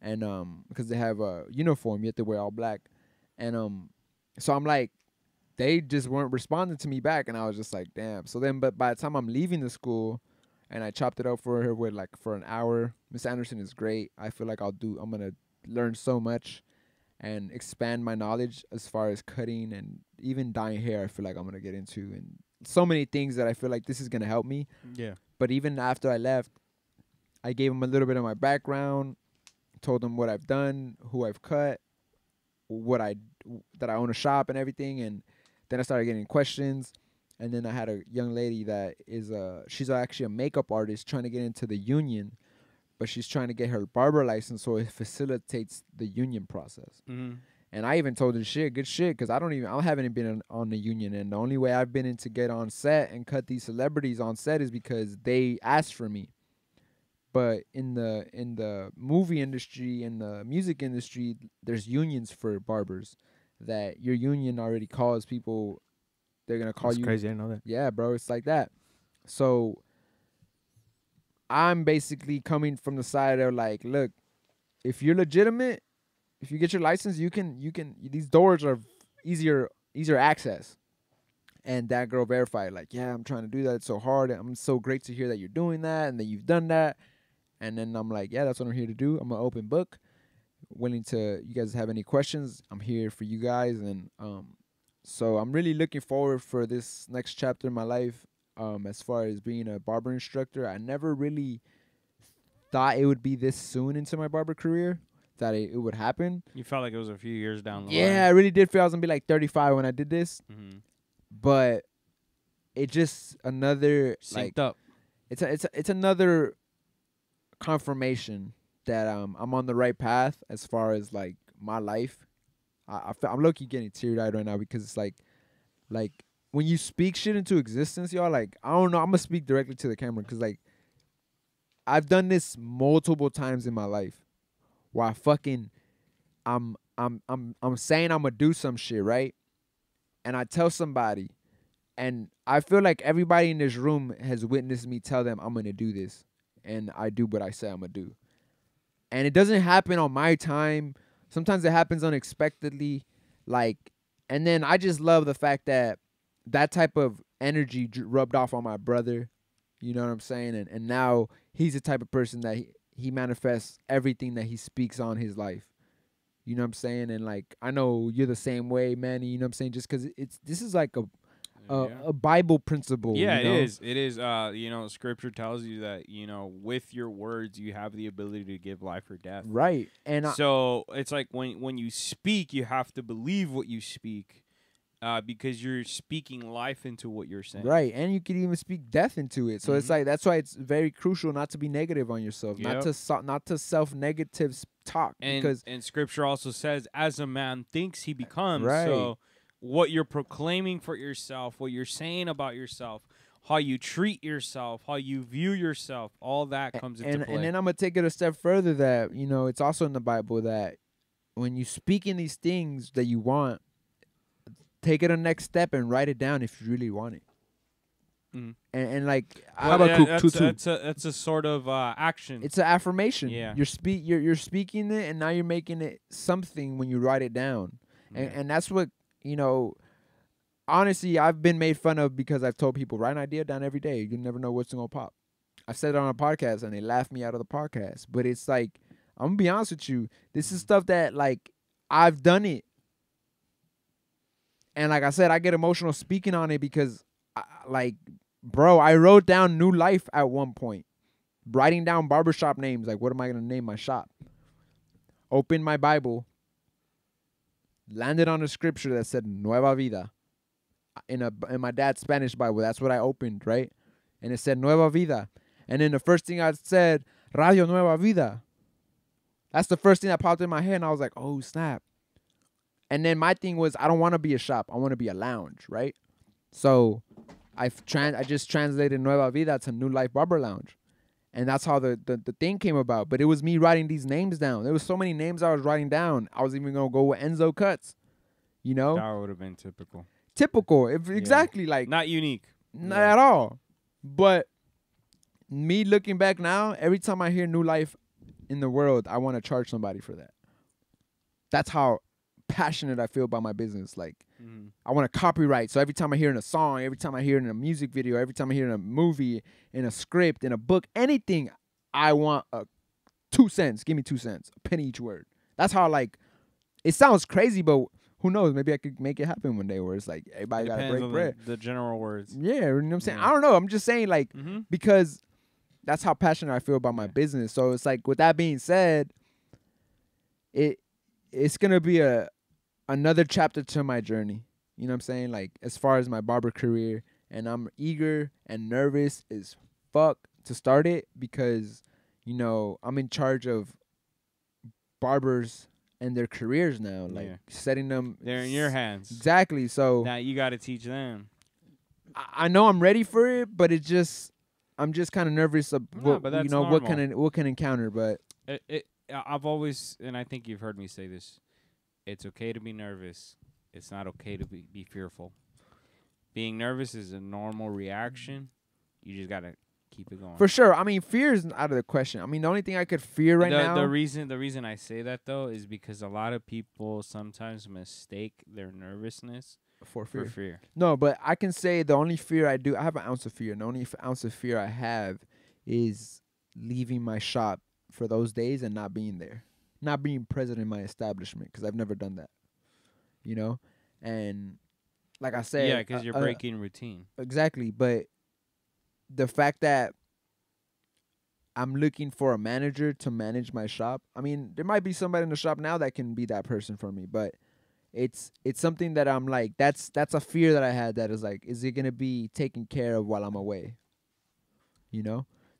and because they have a uniform, you have to wear all black, and so I'm like, they just weren't responding to me back, and I was just like, damn. So then, but by the time I'm leaving the school, and I chopped it up for her for an hour. Miss Anderson is great. I feel like I'm gonna learn so much and expand my knowledge as far as cutting and even dyeing hair. I feel like I'm gonna get into, and so many things that I feel like this is gonna help me. Yeah. But even after I left, I gave them a little bit of my background, told them what I've done, who I've cut, that I own a shop and everything, and then I started getting questions. And then I had a young lady that is she's actually a makeup artist trying to get into the union, but she's trying to get her barber license so it facilitates the union process. Mm-hmm. And I even told her good shit, because I haven't been on the union, and the only way I've been in to get on set and cut these celebrities on set is because they asked for me. But in the movie industry and the music industry, there's unions for barbers, that your union already calls people. They're gonna call That's you. crazy. I didn't know that. Yeah, bro, it's like that. So I'm basically coming from the side of like, look, if you're legitimate, if you get your license, you can these doors are easier access. And that girl verified, like, yeah, I'm trying to do that. It's so hard. I'm so great to hear that you're doing that and that you've done that. And then I'm like, yeah, that's what I'm here to do. I'm an open book. Willing to, you guys have any questions, I'm here for you guys. And so I'm really looking forward for this next chapter in my life. As far as being a barber instructor, I never really thought it would be this soon into my barber career that it would happen. You felt like it was a few years down the line. Yeah, I really did feel I was gonna be like 35 when I did this, Mm-hmm. but it just another Synced up. it's another confirmation that I'm on the right path as far as like my life. I'm low-key getting teary-eyed right now, because it's like when you speak shit into existence, y'all, like, I don't know, I'm gonna speak directly to the camera, because like I've done this multiple times in my life where I'm saying I'm gonna do some shit, right? And I tell somebody, and I feel like everybody in this room has witnessed me tell them I'm gonna do this, and I do what I say I'm gonna do. And it doesn't happen on my time. Sometimes it happens unexpectedly, like, and then I just love the fact that type of energy rubbed off on my brother. You know what I'm saying? And now he's the type of person that he manifests everything that he speaks on his life. You know what I'm saying? And like, I know you're the same way, Manny. You know what I'm saying? Just because this is like a Bible principle. Yeah, you know? it is. It is. Scripture tells you that, with your words, you have the ability to give life or death. Right. And so it's like when you speak, you have to believe what you speak, because you're speaking life into what you're saying. right. And you can even speak death into it. So it's like, that's why it's very crucial not to be negative on yourself, Yep. not to self-negative talk. And Scripture also says, as a man thinks, he becomes. Right. So what you're proclaiming for yourself, what you're saying about yourself, how you treat yourself, how you view yourself, all that comes into play. And then I'm going to take it a step further that, it's also in the Bible that when you speak in these things that you want, take it a next step and write it down if you really want it. and like How about Cook that's, Tutu? that's a sort of action. it's an affirmation. Yeah. You're speaking it, and now you're making it something when you write it down, and that's what honestly, I've been made fun of because I've told people write an idea down every day. You never know what's gonna pop. I've said it on a podcast and they laughed me out of the podcast. But it's like, I'm gonna be honest with you, this is stuff that like I've done it. And like I said, I get emotional speaking on it because bro, I wrote down New Life at one point. Writing down barbershop names, like what am I gonna name my shop? Opened my Bible, landed on a scripture that said Nueva Vida. In my dad's Spanish Bible, that's what I opened, right? And it said Nueva Vida. And then the first thing I said, Radio Nueva Vida. That's the first thing that popped in my head, and I was like, oh, snap. And then my thing was, I don't want to be a shop. I want to be a lounge, right? So I just translated Nueva Vida to New Life Barber Lounge. And that's how the thing came about. But it was me writing these names down. There was so many names I was writing down. I was even going to go with Enzo Cuts, That would have been typical. Typical. Exactly. Like Not unique. not at all. But me looking back now, every time I hear New Life in the world, I want to charge somebody for that. That's how passionate I feel about my business. Like, I want to copyright. So every time I hear in a song, every time I hear in a music video, every time I hear in a movie, in a script, in a book, anything, I want 2 cents. Give me 2 cents. A penny each word. That's how, like, it sounds crazy, but who knows? Maybe I could make it happen one day where it's like everybody got to break bread. The general words. Yeah, you know what I'm saying? Yeah. I don't know. I'm just saying, like, because that's how passionate I feel about my business. So it's like, with that being said, it's gonna be another chapter to my journey. You know what I'm saying? Like, as far as my barber career, and I'm eager and nervous as fuck to start it because, I'm in charge of barbers and their careers now, like setting them. They're in your hands. Exactly. So Now you got to teach them. I know I'm ready for it, but I'm just kind of nervous of what can encounter. But I've always, and I think you've heard me say this, it's okay to be nervous. It's not okay to be fearful. Being nervous is a normal reaction. You just gotta keep it going. For sure. I mean, fear is out of the question. I mean, the only thing I could fear now. The reason I say that though is because a lot of people sometimes mistake their nervousness for fear. No, but I can say the only fear I have an ounce of fear. And the only ounce of fear I have is leaving my shop for those days and not being there, not being present in my establishment, because I've never done that. And like I said, yeah, because you're breaking routine. Exactly, but the fact that I'm looking for a manager to manage my shop. I mean, there might be somebody in the shop now that can be that person for me, but it's something that I'm like, that's a fear that I had, that is like, is it gonna be taken care of while I'm away?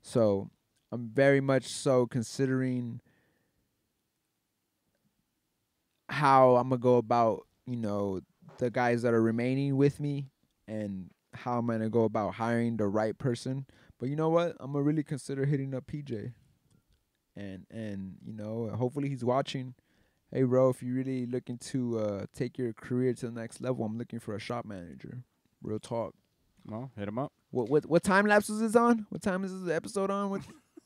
So I'm very much so considering how I'm gonna go about, the guys that are remaining with me, and how I'm gonna go about hiring the right person. But you know what? I'm gonna really consider hitting up PJ, and hopefully he's watching. Hey, bro, if you're really looking to take your career to the next level, I'm looking for a shop manager. Real talk. Well, hit him up. What time lapse is this on? What time is this episode on? What?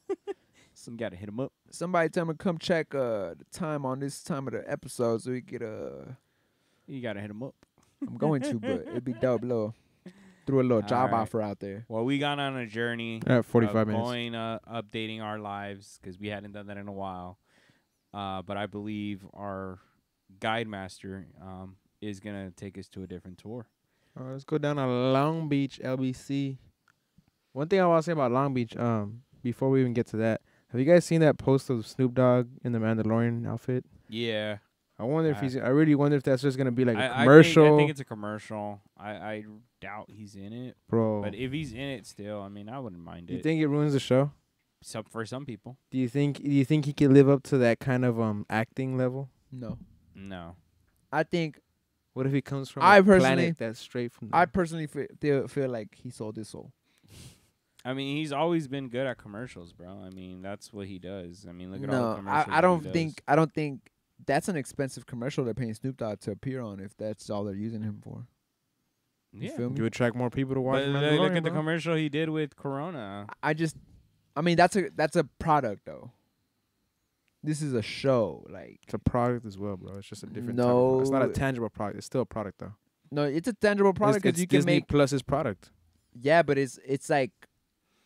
You gotta hit him up. Somebody tell me to come check the time on this time of the episode so we get You gotta hit him up. I'm going to, but it'd be dope. Threw a little job offer out there. Well, we got on a journey. 45 minutes. Going, updating our lives because we hadn't done that in a while. But I believe our guide master is gonna take us to a different tour. All right, let's go down to Long Beach, LBC. One thing I want to say about Long Beach, before we even get to that, have you guys seen that post of Snoop Dogg in the Mandalorian outfit? Yeah. I really wonder if that's just gonna be like a commercial. I think it's a commercial. I doubt he's in it, bro. But if he's in it still, I mean, I wouldn't mind it. You think it ruins the show? For some people. Do you think he could live up to that kind of acting level? No. I think. What if he comes from a planet that's straight from? I personally feel like he sold his soul. I mean, he's always been good at commercials, bro. I mean, that's what he does. I mean, look at all the commercials. I don't think that's an expensive commercial they're paying Snoop Dogg to appear on if that's all they're using him for. You Yeah. feel me? You attract more people to watch But Mandalorian, look at the bro. commercial he did with Corona. I mean, that's a product though. This is a show, like It's a product as well, bro. It's just a different type of product. It's not a no, tangible product. It's still a product, though. no, it's a tangible product It's because you can Disney make. Plus's product. Yeah, but it's like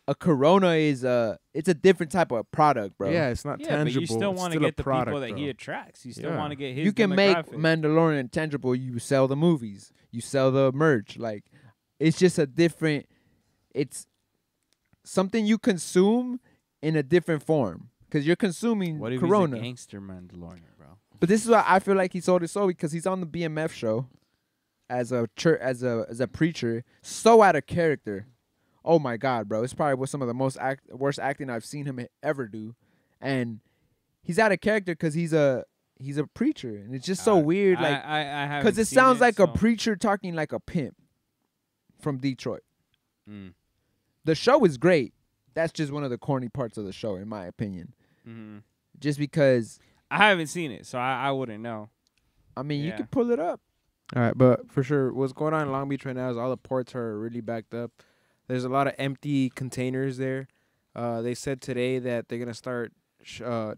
a Corona is it's a different type of product, bro. Yeah, it's not Yeah, tangible. but you still want want to get the product, people that bro. he attracts. You still Yeah. want to get his You can make demographic. Mandalorian tangible. You sell the movies, you sell the merch. Like it's just a different. It's something you consume in a different form because you're consuming What if Corona. he's a gangster Mandalorian, bro? But this is why I feel like he sold his soul because he's on the BMF show as a as a preacher, so out of character. Oh my god, bro! It's probably was some of the worst acting I've seen him ever do, and he's out of character because he's a preacher, and it's just so weird, like I because it sounds like a preacher talking like a pimp from Detroit. The show is great. That's just one of the corny parts of the show, in my opinion. Mm-hmm. Just because, I haven't seen it, so I wouldn't know. I mean, you Yeah. could pull it up. All right, but for sure, what's going on in Long Beach right now is all the ports are really backed up. There's a lot of empty containers there. They said today that they're gonna start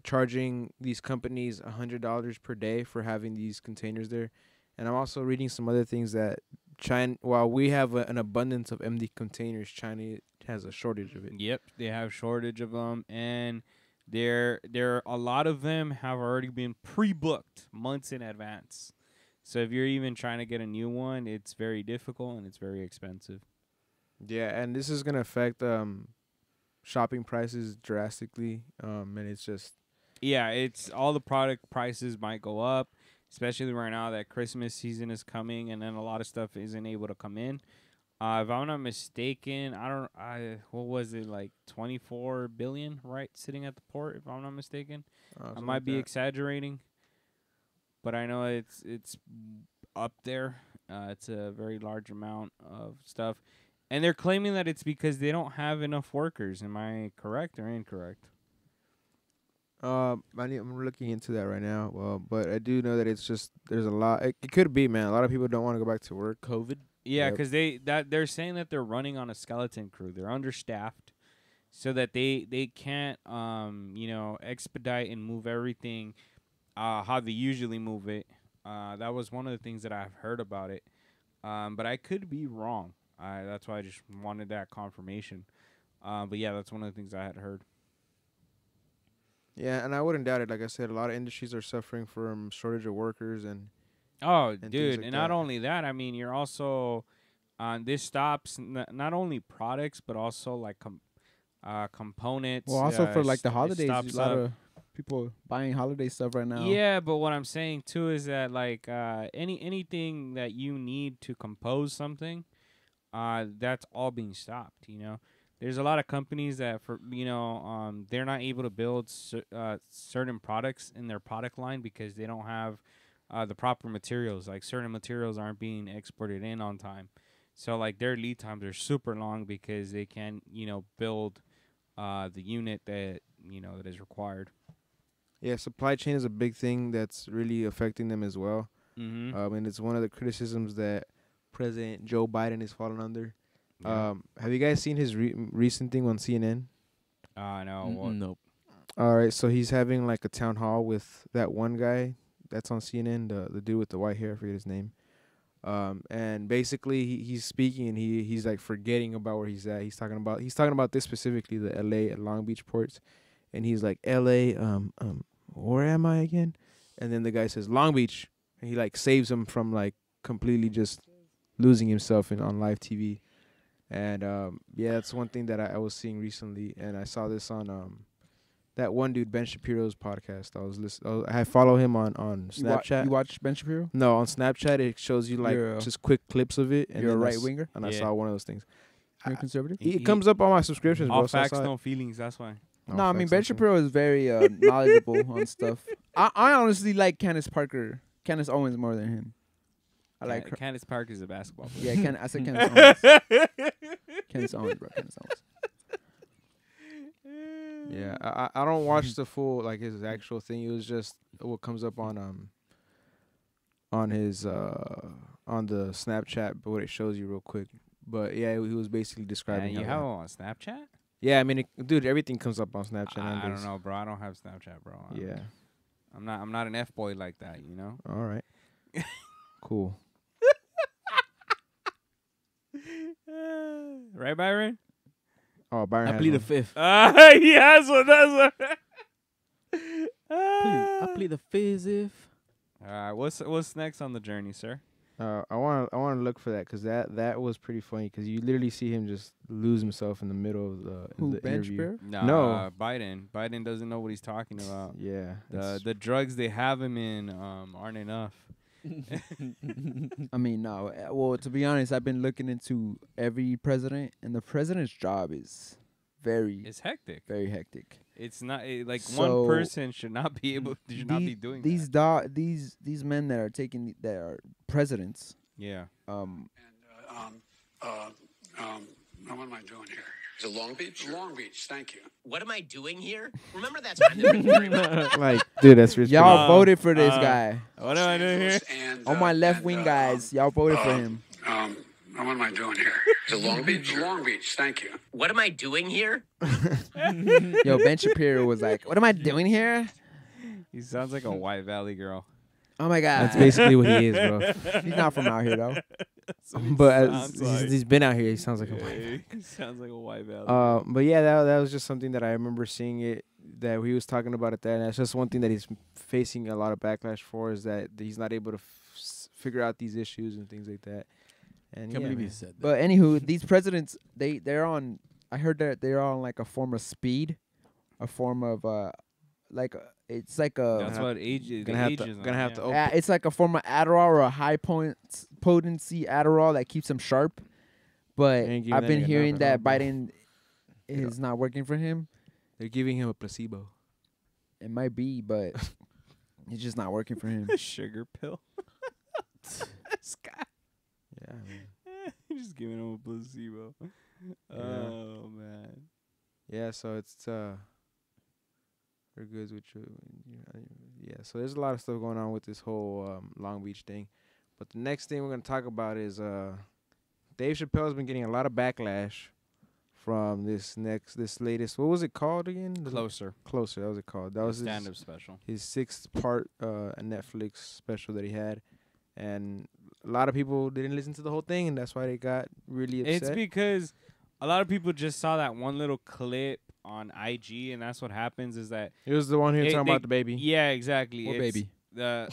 charging these companies $100 per day for having these containers there. And I'm also reading some other things that China, while we have an abundance of empty containers, China has a shortage of it. Yep, they have shortage of them, and there a lot of them have already been pre-booked months in advance. So if you're even trying to get a new one, it's very difficult and it's very expensive. Yeah, and this is gonna affect shopping prices drastically. And it's just Yeah, it's all the product prices might go up, especially right now that Christmas season is coming, and then a lot of stuff isn't able to come in. If I'm not mistaken, what was it, like 24 billion, right, sitting at the port? If I'm not mistaken, I might be exaggerating, but I know it's up there. It's a very large amount of stuff, and they're claiming that it's because they don't have enough workers. Am I correct or incorrect? I'm looking into that right now. Well, but I do know that it's just there's a lot. It could be, man. A lot of people don't want to go back to work. COVID. Yeah, Yep. because they're saying that they're running on a skeleton crew. They're understaffed, so that they can't expedite and move everything how they usually move it. That was one of the things that I've heard about it, but I could be wrong. That's why I just wanted that confirmation. But yeah, that's one of the things I had heard. Yeah, and I wouldn't doubt it. Like I said, a lot of industries are suffering from shortage of workers, and Oh, things dude, like and not that. only that, I mean, you're also this stops not only products but also like components. Well, also for like the it holidays, stops a lot up. of people buying holiday stuff right now. Yeah, but what I'm saying too is that like anything that you need to compose something, that's all being stopped. There's a lot of companies that they're not able to build certain products in their product line because they don't have the proper materials. Like certain materials aren't being exported in on time, so like their lead times are super long because they can't build the unit that that is required. yeah, supply chain is a big thing that's really affecting them as well. Mm-hmm. And it's one of the criticisms that President Joe Biden is falling under. Yeah. Have you guys seen his recent thing on CNN? No. What? Nope. All right, so he's having like a town hall with that one guy that's on CNN, the dude with the white hair, I forget his name. And basically he's speaking and he's like forgetting about where he's at. He's talking about this specifically, the LA and Long Beach ports, and he's like, LA, where am I again? And then the guy says Long Beach, and he like saves him from like completely just losing himself on live TV. And yeah, that's one thing that I was seeing recently, and I saw this on that one dude, Ben Shapiro's podcast. I follow him on Snapchat. You watch Ben Shapiro? No, on Snapchat it shows you like You're a- just quick clips of it. And You're a then right winger. and I Yeah. saw one of those things. You're a conservative. It comes up on my subscriptions, bro. All so I facts, saw it. no feelings. That's why. All No, I mean facts, Ben no feelings. Shapiro is very knowledgeable on stuff. I honestly like Candace Owens more than him. I like her. Candace Parker is a basketball player. Yeah, I said Candace Owens. Candace Owens, bro. Candace Owens. Yeah, I don't watch the full like his actual thing. It was just what comes up on his on the Snapchat, but what it shows you real quick. But yeah, he was basically describing. And you how have that- him on Snapchat? Yeah, I mean, dude, everything comes up on Snapchat. I nowadays. don't know, bro. I don't have Snapchat, bro. Yeah. I'm not an F boy like that, you know. All right. Cool. Right, Byron? Oh, Byron. I has plead the one. fifth. He has one. That's one. I plead the fifth. If All right, what's next on the journey, sir? I want to look for that because that was pretty funny because you literally see him just lose himself in the middle of the Bench interview. Bear? Nah, No. Biden doesn't know what he's talking about. Yeah. The drugs they have him in aren't enough. I mean, no. Well, to be honest, I've been looking into every president, and the president's job is very, It's hectic. very hectic. It's not like So, one person should not be able should not be doing these that. these men that are that are presidents. Yeah. What am I doing here? Is it Long Beach? Long Beach, thank you. What am I doing here? Remember that time that we worried about Like, dude, that's really Y'all Um, voted for this guy. What am I doing here? And, All my left wing guys, y'all voted for him. what am I doing here? Is it Long Beach? Long Beach, thank you. What am I doing here? Yo, Ben Shapiro was like, "What am I doing here? He sounds like a White Valley girl. Oh my god, That's basically what he is, bro. he's not from out here though." But as sounds like. he's been out here, he sounds like a. He sounds like a White Valley. But yeah, that was just something that I remember seeing it that he was talking about it. That and that's just one thing that he's facing a lot of backlash for is that he's not able to figure out these issues and things like that. And can't yeah, believe man. he said that. But anywho, these presidents, they're on. I heard that they're on like a form of speed, a form of it's like a. That's what age is. gonna have to open. It's like a form of Adderall or a high potency Adderall that keeps them sharp. But Ain't giving I've that been nigga hearing nothing, that bro. Biden is not working for him. They're giving him a placebo. It might be, but it's just not working for him. sugar pill. Scott. Yeah, man. Just giving him a placebo. Yeah. Oh man. Yeah, so it's they're good with you. Yeah, so there's a lot of stuff going on with this whole Long Beach thing. But the next thing we're gonna talk about is Dave Chappelle's been getting a lot of backlash from this latest. What was it called again? Closer. Closer. That was it called. That was his Stand-up special. 6th part Netflix special that he had, and a lot of people didn't listen to the whole thing, and that's why they got really upset. It's because a lot of people just saw that one little clip on IG, and that's what happens is that It was the one here They- talking they- about the baby. yeah, exactly. What It's baby? The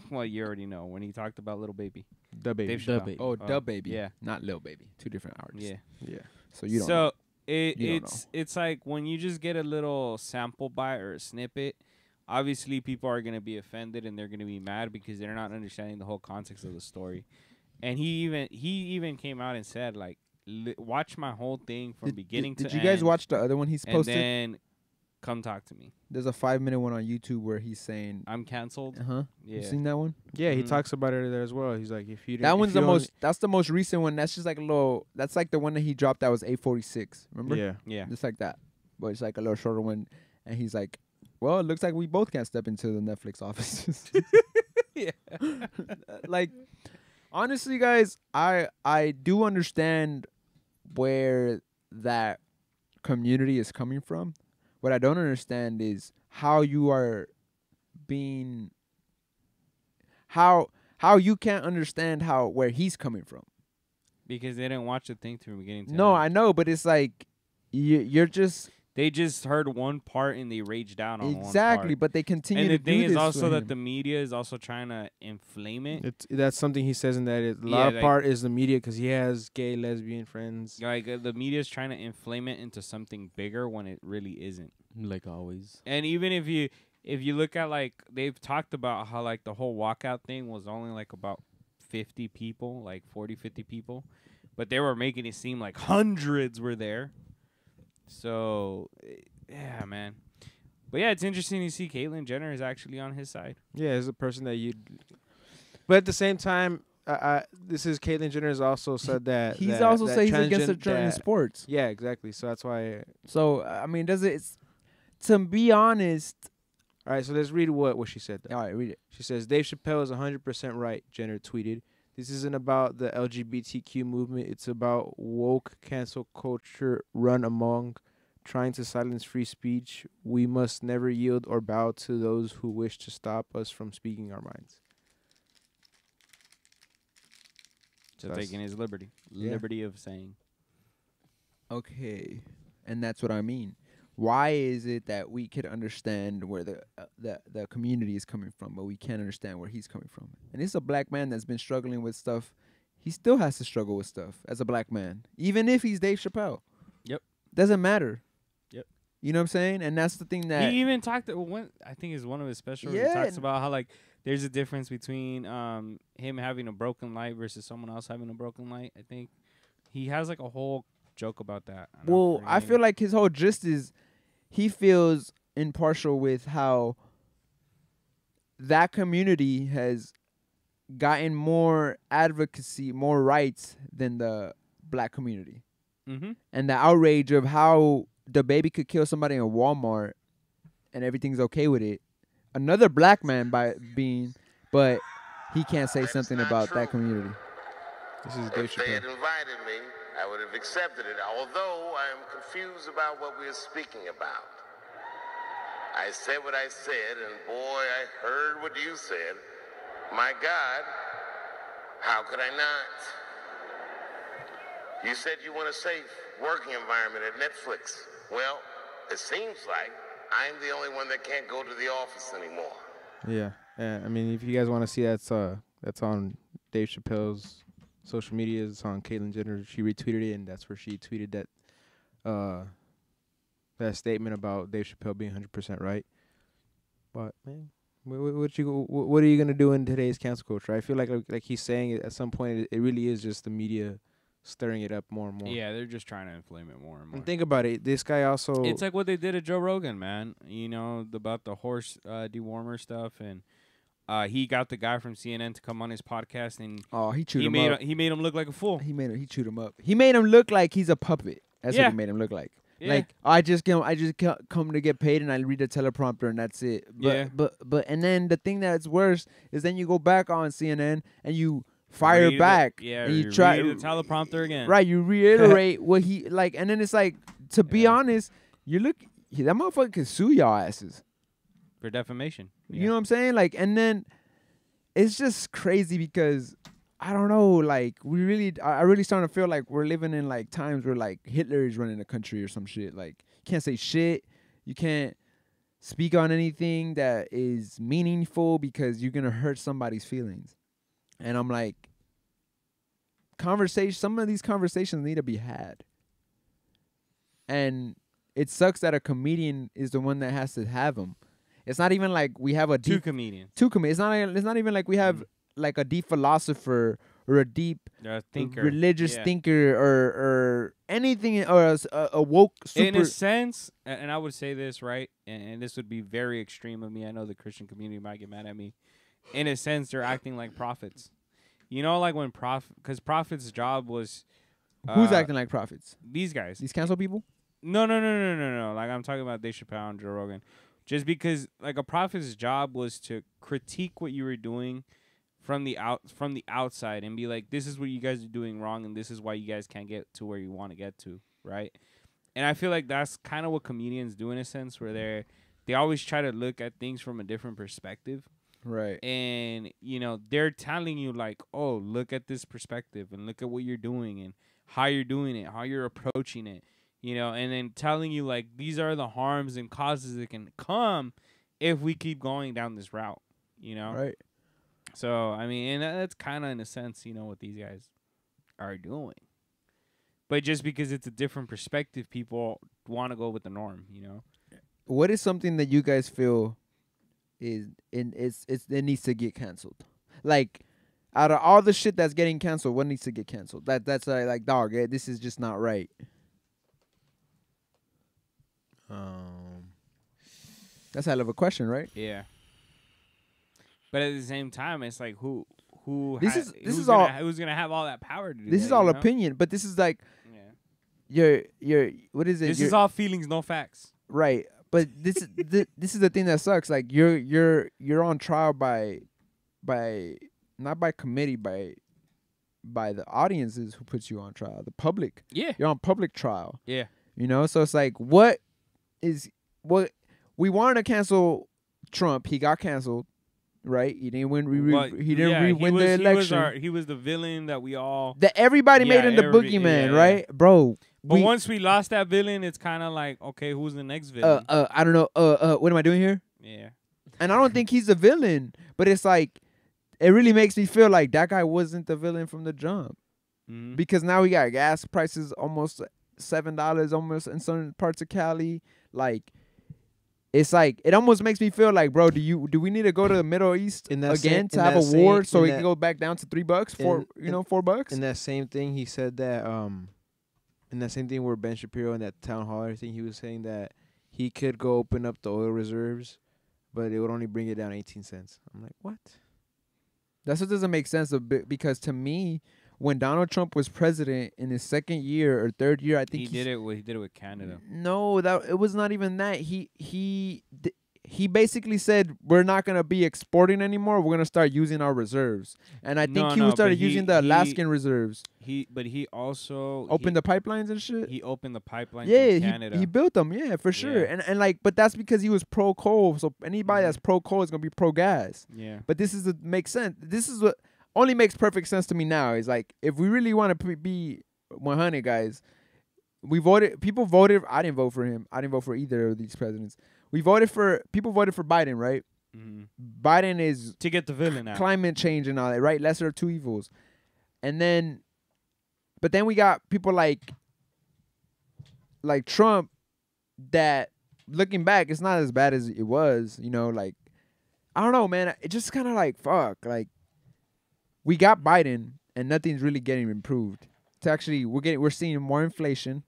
well, you already know when he talked about little baby. The baby. Dave The Chappelle. baby. Oh, Dub Baby. yeah. Not Lil Baby. Two different artists. Yeah. Yeah. So you don't know. So You don't it's like when you just get a little sample bite or a snippet, obviously people are gonna be offended and they're gonna be mad because they're not understanding the whole context of the story. And he even came out and said like, watch my whole thing from beginning to Did end. you guys watch the other one he's and posted? then come talk to me. There's a 5-minute one on YouTube where he's saying, I'm canceled. You Yeah. seen that one? Yeah, he Mhm. talks about it there as well. He's like, if you That if one's you the only- most. That's the most recent one. That's just like a little. That's like the one that he dropped. That was 846. Remember? Yeah. Yeah. Just like that, but it's like a little shorter one. And he's like, "Well, it looks like we both can't step into the Netflix offices." Yeah. Like, honestly, guys, I do understand where that community is coming from. What I don't understand is how you are being. How you can't understand where he's coming from. Because they didn't watch the thing from beginning to No, end. I know, but it's like you're just They just heard one part and they raged out on exactly. one part. But they continue And to the do thing this is also with that him. the media is also trying to inflame it. That's something he says in that. A Yeah, lot of like- part is the media because he has gay, lesbian friends. Like the media is trying to inflame it into something bigger when it really isn't. Like always. And even if you look at like they've talked about how like the whole walkout thing was only like about 50 people, like 40, 50 people, but they were making it seem like hundreds were there. So yeah, man. But yeah, it's interesting to see Caitlyn Jenner is actually on his side. Yeah, as a person that you. But at the same time, this is Caitlyn Jenner has also said that He's that- also that saying he's against the transgen- trend in that- sports. Yeah, exactly. So that's why. So I mean, to be honest? All right, so let's read what she said. Though. All right, read it. She says Dave Chappelle is 100% right. Jenner tweeted. This isn't about the LGBTQ movement. It's about woke cancel culture run among, trying to silence free speech. We must never yield or bow to those who wish to stop us from speaking our minds. So That's- taking his liberty. Yeah. Liberty of saying. Okay, and that's what I mean. Why is it that we could understand where the community is coming from, but we can't understand where he's coming from? And it's a black man that's been struggling with stuff. He still has to struggle with stuff as a black man, even if he's Dave Chappelle. Yep. Doesn't matter. Yep. You know what I'm saying? And that's the thing that He even talked. I think it's one of his specials. Yeah. He talks about how like there's a difference between him having a broken light versus someone else having a broken light. I think he has like a whole joke about that. Well, I feel like his whole gist is he feels impartial with how that community has gotten more advocacy, more rights than the black community. Mm-hmm. And the outrage of how the baby could kill somebody in Walmart and everything's okay with it. Another black man but he can't say something about that community. This is Dave If they had Chappelle. invited me, I would have accepted it, although I am confused about what we are speaking about. I said what I said, and boy, I heard what you said. My God, how could I not? You said you want a safe working environment at Netflix. Well, it seems like I'm the only one that can't go to the office anymore. Yeah. I mean, if you guys want to see that's on Dave Chappelle's social media. It's on Caitlyn Jenner. She retweeted it, and that's where she tweeted that statement about Dave Chappelle being 100% right. But man, what are you gonna do in today's cancel culture? I feel like he's saying at some point it really is just the media stirring it up more and more. Yeah, they're just trying to inflame it more and more. And think about it. This guy also. It's like what they did at Joe Rogan, man. You know, about the horse dewormer stuff, and he got the guy from CNN to come on his podcast, and He chewed him up. he made him look like a fool. He chewed him up. He made him look like he's a puppet. That's Yeah. what he made him look like. Yeah. Like I just come to get paid and I read a teleprompter and that's it. Yeah. But and then the thing that's worse is then you go back on CNN and you fire Read it- back. Yeah, and you try read the teleprompter again. right. You reiterate what he like, and then it's like to be Yeah. honest, that motherfucker can sue y'all asses. For defamation. You know what I'm saying? Like, and then it's just crazy because I don't know. Like, I really starting to feel like we're living in like times where like Hitler is running the country or some shit. Like, you can't say shit. You can't speak on anything that is meaningful because you're gonna hurt somebody's feelings. And I'm like, some of these conversations need to be had. And it sucks that a comedian is the one that has to have them. It's not even like we have a Two deep comedians. It's not even like we have like a deep philosopher or a deep Thinker. religious Yeah. thinker or anything or a woke super. In a sense, and I would say this, right, and this would be very extreme of me. I know the Christian community might get mad at me. In a sense, they're acting like prophets. You know, like when because prophets' job was Who's acting like prophets? these guys. These cancel people? No. Like I'm talking about Dave Chappelle and Joe Rogan. Just because like a prophet's job was to critique what you were doing from the outside and be like, this is what you guys are doing wrong and this is why you guys can't get to where you want to get to, right? And I feel like that's kind of what comedians do in a sense, where they always try to look at things from a different perspective. Right. And, you know, they're telling you like, oh, look at this perspective and look at what you're doing and how you're doing it, how you're approaching it, you know, and then telling you like these are the harms and causes that can come if we keep going down this route, you know? Right. So, I mean, and that's kind of in a sense, you know, what these guys are doing. But just because it's a different perspective, people want to go with the norm, you know? What is something that you guys feel it needs to get canceled? Like, out of all the shit that's getting canceled, what needs to get canceled? That's like dog. This is just not right. That's a hell of a question, right? Yeah. But at the same time, it's like who's who's gonna have all that power to do This that, is all you know? opinion, but this is like Yeah. your what is it? This is all feelings, no facts. right. But this is this is the thing that sucks. Like you're on trial by not by committee, by by the audiences who puts you on trial, the public. Yeah. You're on public trial. Yeah. You know, so it's like, what we wanted to cancel Trump. He got canceled, right? He didn't win. He didn't win the election. He was the villain that we all. That everybody made him the boogeyman, right, bro? But once we lost that villain, it's kind of like, okay, who's the next villain? I don't know. What am I doing here? Yeah. And I don't think he's the villain, but it's like, it really makes me feel like that guy wasn't the villain from the jump, because now we got gas prices almost $7, almost in some parts of Cali. Like, it's like, it almost makes me feel like, bro, do we need to go to the Middle East again to have a war so it can go back down to $3, $4? In that same thing, he said that in that same thing where Ben Shapiro in that town hall, I think he was saying that he could go open up the oil reserves, but it would only bring it down 18 cents. I'm like, what? That's what doesn't make sense because to me, when Donald Trump was president in his second year or third year, I think he did it with Canada. No, it was not even that. He basically said we're not gonna be exporting anymore. We're gonna start using our reserves, and I think he started using the Alaskan reserves. He also opened the pipelines and shit. He opened the pipelines. Yeah, in Canada. he built them. Yeah, for sure. Yeah. And like, but that's because he was pro coal. So anybody that's pro coal is gonna be pro gas. Yeah. But makes sense. This is what only makes perfect sense to me now. Is like, if we really want to be 100 guys, people voted. I didn't vote for him. I didn't vote for either of these presidents. People voted for Biden, right? Biden is to get the villain out. Climate change and all that, right? Lesser of two evils. But then we got people like Trump that, looking back, it's not as bad as it was, you know, like, I don't know, man. It just kind of like, fuck, like, we got Biden and nothing's really getting improved. It's actually, we're seeing more inflation.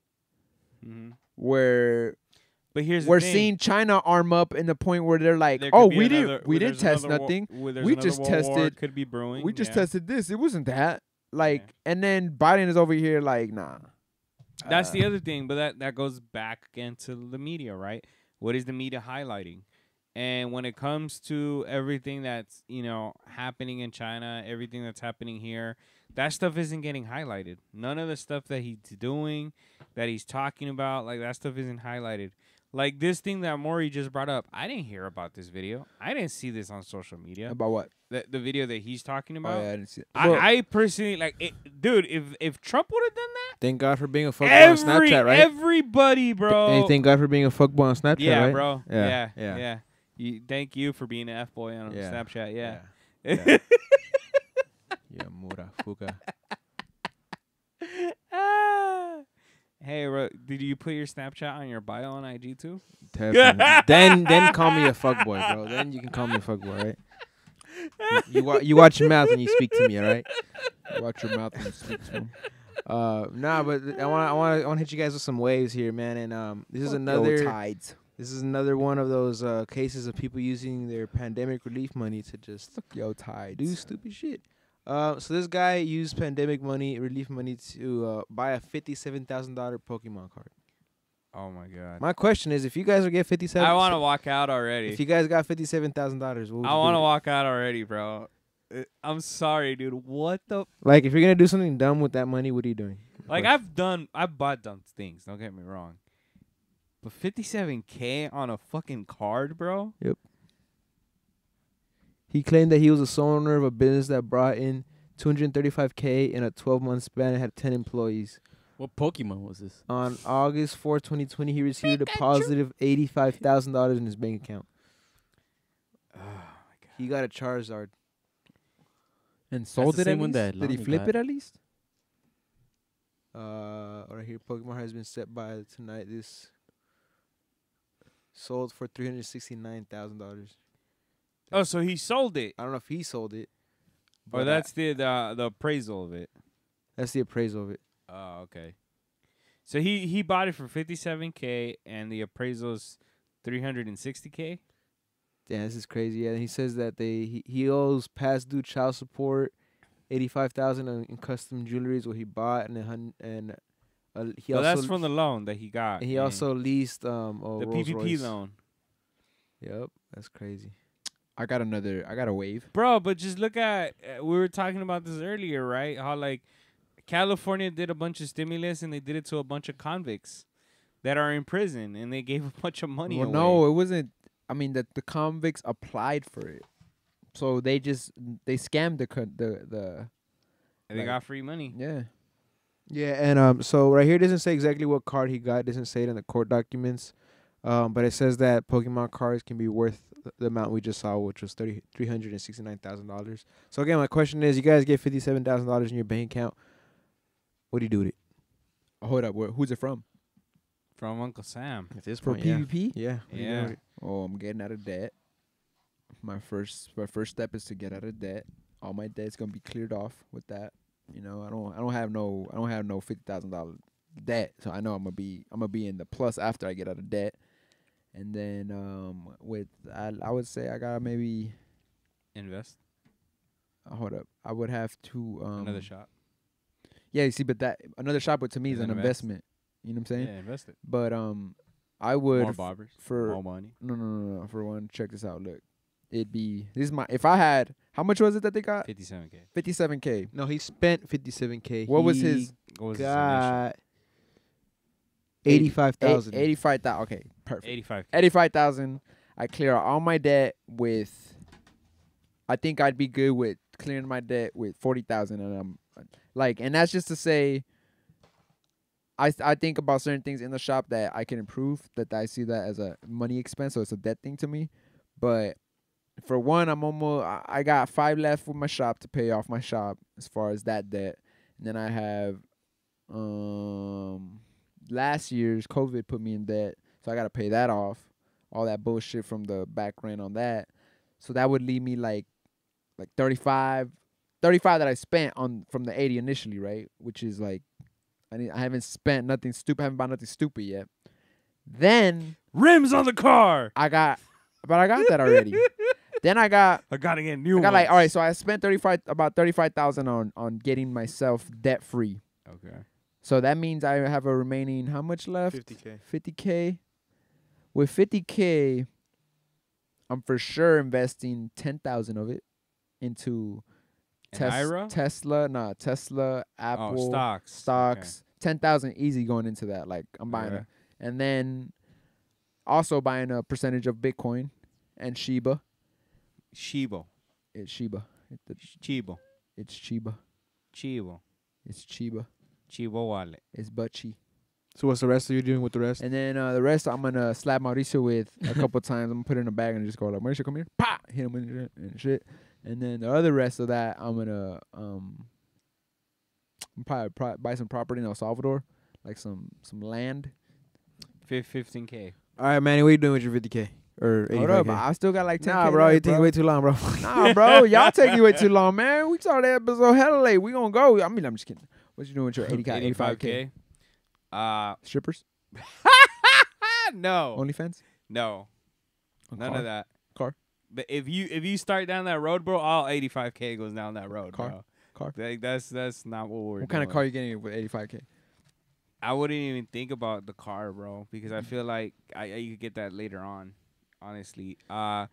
But here's we're seeing China arm up in the point where they're like, oh, we didn't test nothing. We just tested. Could be brewing. We just tested this. It wasn't that. Like, and then Biden is over here like, nah. That's the other thing, but that goes back again to the media, right? What is the media highlighting? And when it comes to everything that's, you know, happening in China, everything that's happening here, that stuff isn't getting highlighted. None of the stuff that he's doing, that he's talking about, like, that stuff isn't highlighted. Like this thing that Maury just brought up, I didn't hear about this video. I didn't see this on social media. About what? The video that he's talking about. Oh, yeah, I didn't see it. I personally, like, dude, if Trump would have done that. Thank God for being a fuckboy on Snapchat, right? Everybody, bro. Hey, thank God for being a fuckboy on Snapchat, yeah, right? Bro. Yeah, yeah. Thank you for being an F-boy on Snapchat, yeah. Yeah, mura, fuka. Hey, did you put your Snapchat on your bio on IG too? then call me a fuckboy, bro. Then you can call me a fuckboy, right? You watch your mouth when you speak to me, all right? Watch your mouth when you speak to him. Nah, but I want to hit you guys with some waves here, man. And this is another one of those cases of people using their pandemic relief money to just do stupid shit. So this guy used pandemic relief money to buy a $57,000 Pokemon card. Oh my god! My question is, if you guys are get $57,000, I want to walk out already. If you guys got $57,000, I want to walk out already, bro. I'm sorry, dude. What the? Like, if you're gonna do something dumb with that money, what are you doing? Like, I've bought dumb things. Don't get me wrong. But $57K on a fucking card, bro. Yep. He claimed that he was the sole owner of a business that brought in $235K in a 12-month span and had 10 employees. What Pokemon was this? On August 4, 2020, he received a positive $85,000 in his bank account. Oh my god! He got a Charizard and sold it. Did he flip it at least? Right here, Pokemon has been set by tonight. This sold for $369,000. Oh, so he sold it. I don't know if he sold it. Or that's the appraisal of it. That's the appraisal of it. Oh, okay. So he bought it for $57K and the appraisal is $360K? Yeah, this is crazy. Yeah, and he says that he owes past due child support, $85,000 in custom jewelry is what he bought, and he also that's from the loan that he got. And he also leased the PPP loan. Yep, that's crazy. I got a wave. Bro, but just look at, we were talking about this earlier, right? How like California did a bunch of stimulus and they did it to a bunch of convicts that are in prison and they gave a bunch of money Well, away. no, it wasn't. I mean, the convicts applied for it, so they scammed the And they got free money. yeah. Yeah, and so right here it doesn't say exactly what card he got. It doesn't say it in the court documents, but it says that Pokemon cards can be worth the amount we just saw, which was $369,000. So again, my question is: you guys get $57,000 in your bank account. What do you do with it? Hold up, who's it from? From Uncle Sam. At this For point, yeah. PvP? Yeah. What do you do Yeah. with it? Oh, I'm getting out of debt. My first step is to get out of debt. All my debt's gonna be cleared off with that. You know, I don't have no $50,000 debt, so I know I'm gonna be in the plus after I get out of debt. And then I would say I gotta maybe Invest. hold up. I would have to Another shot. Yeah, you see, but that another shop to me is Is an an investment. You know what I'm saying? Yeah, invest it. But I would More bobbers. for More money. no. For one, check this out. Look, if I had, how much was it that they got? 57K. 57K. No, he spent $57K. What was He his? What was his got 85,000. 85,000. Okay, perfect. 85K. 85,000. I clear all my debt with. I think I'd be good with clearing my debt with 40,000, and I'm like, and that's just to say. I think about certain things in the shop that I can improve. That I see that as a money expense, so it's a debt thing to me. But for one, I got 5 left with my shop to pay off my shop as far as that debt, and then I have last year's COVID put me in debt, so I got to pay that off. All that bullshit from the back rent on that, so that would leave me like 35 that I spent on from the 80 initially, right? Which is like. I haven't spent nothing stupid. I haven't bought nothing stupid yet. Then Rims on the car. I got that already. Then I gotta get new all ones. right. So I spent about 35,000 on getting myself debt free. Okay. So that means I have a remaining how much left? 50K. 50K. With 50K, I'm for sure investing 10,000 of it into IRA? Tesla, Apple, stocks. Okay. 10,000 easy going into that. Like I'm buying Okay. and then also buying a percentage of Bitcoin and Shiba. Chibo. It's Shiba. Chibo. It's Chiba. Chibo. It's Chiba. Chibo wallet. It's Butchie. So what's the rest of you doing with the rest? And then the rest I'm gonna slap Mauricio with a couple times. I'm gonna put it in a bag and just go like, Mauricio, come here. Pa! Hit him and shit. And then the other rest of that, I'm gonna probably buy some property in El Salvador, like some land. 15K. All right, Manny, what you doing with your 50K or 85K? Hold up, I still got like 10K. Nah, bro, you left, taking way too long, bro. Nah, bro, y'all taking way too long, man. We started the episode hella late. We gonna go. I mean, I'm just kidding. What you doing with your 85K? Strippers? No. OnlyFans? No. A None car? of that. Car? But if you start down that road, bro, all 85K goes down that road, Car? bro. Car? Like, that's not what we're What kind of doing. car you getting with 85K? I wouldn't even think about the car, bro, because I feel like you could get that later on, honestly. Well,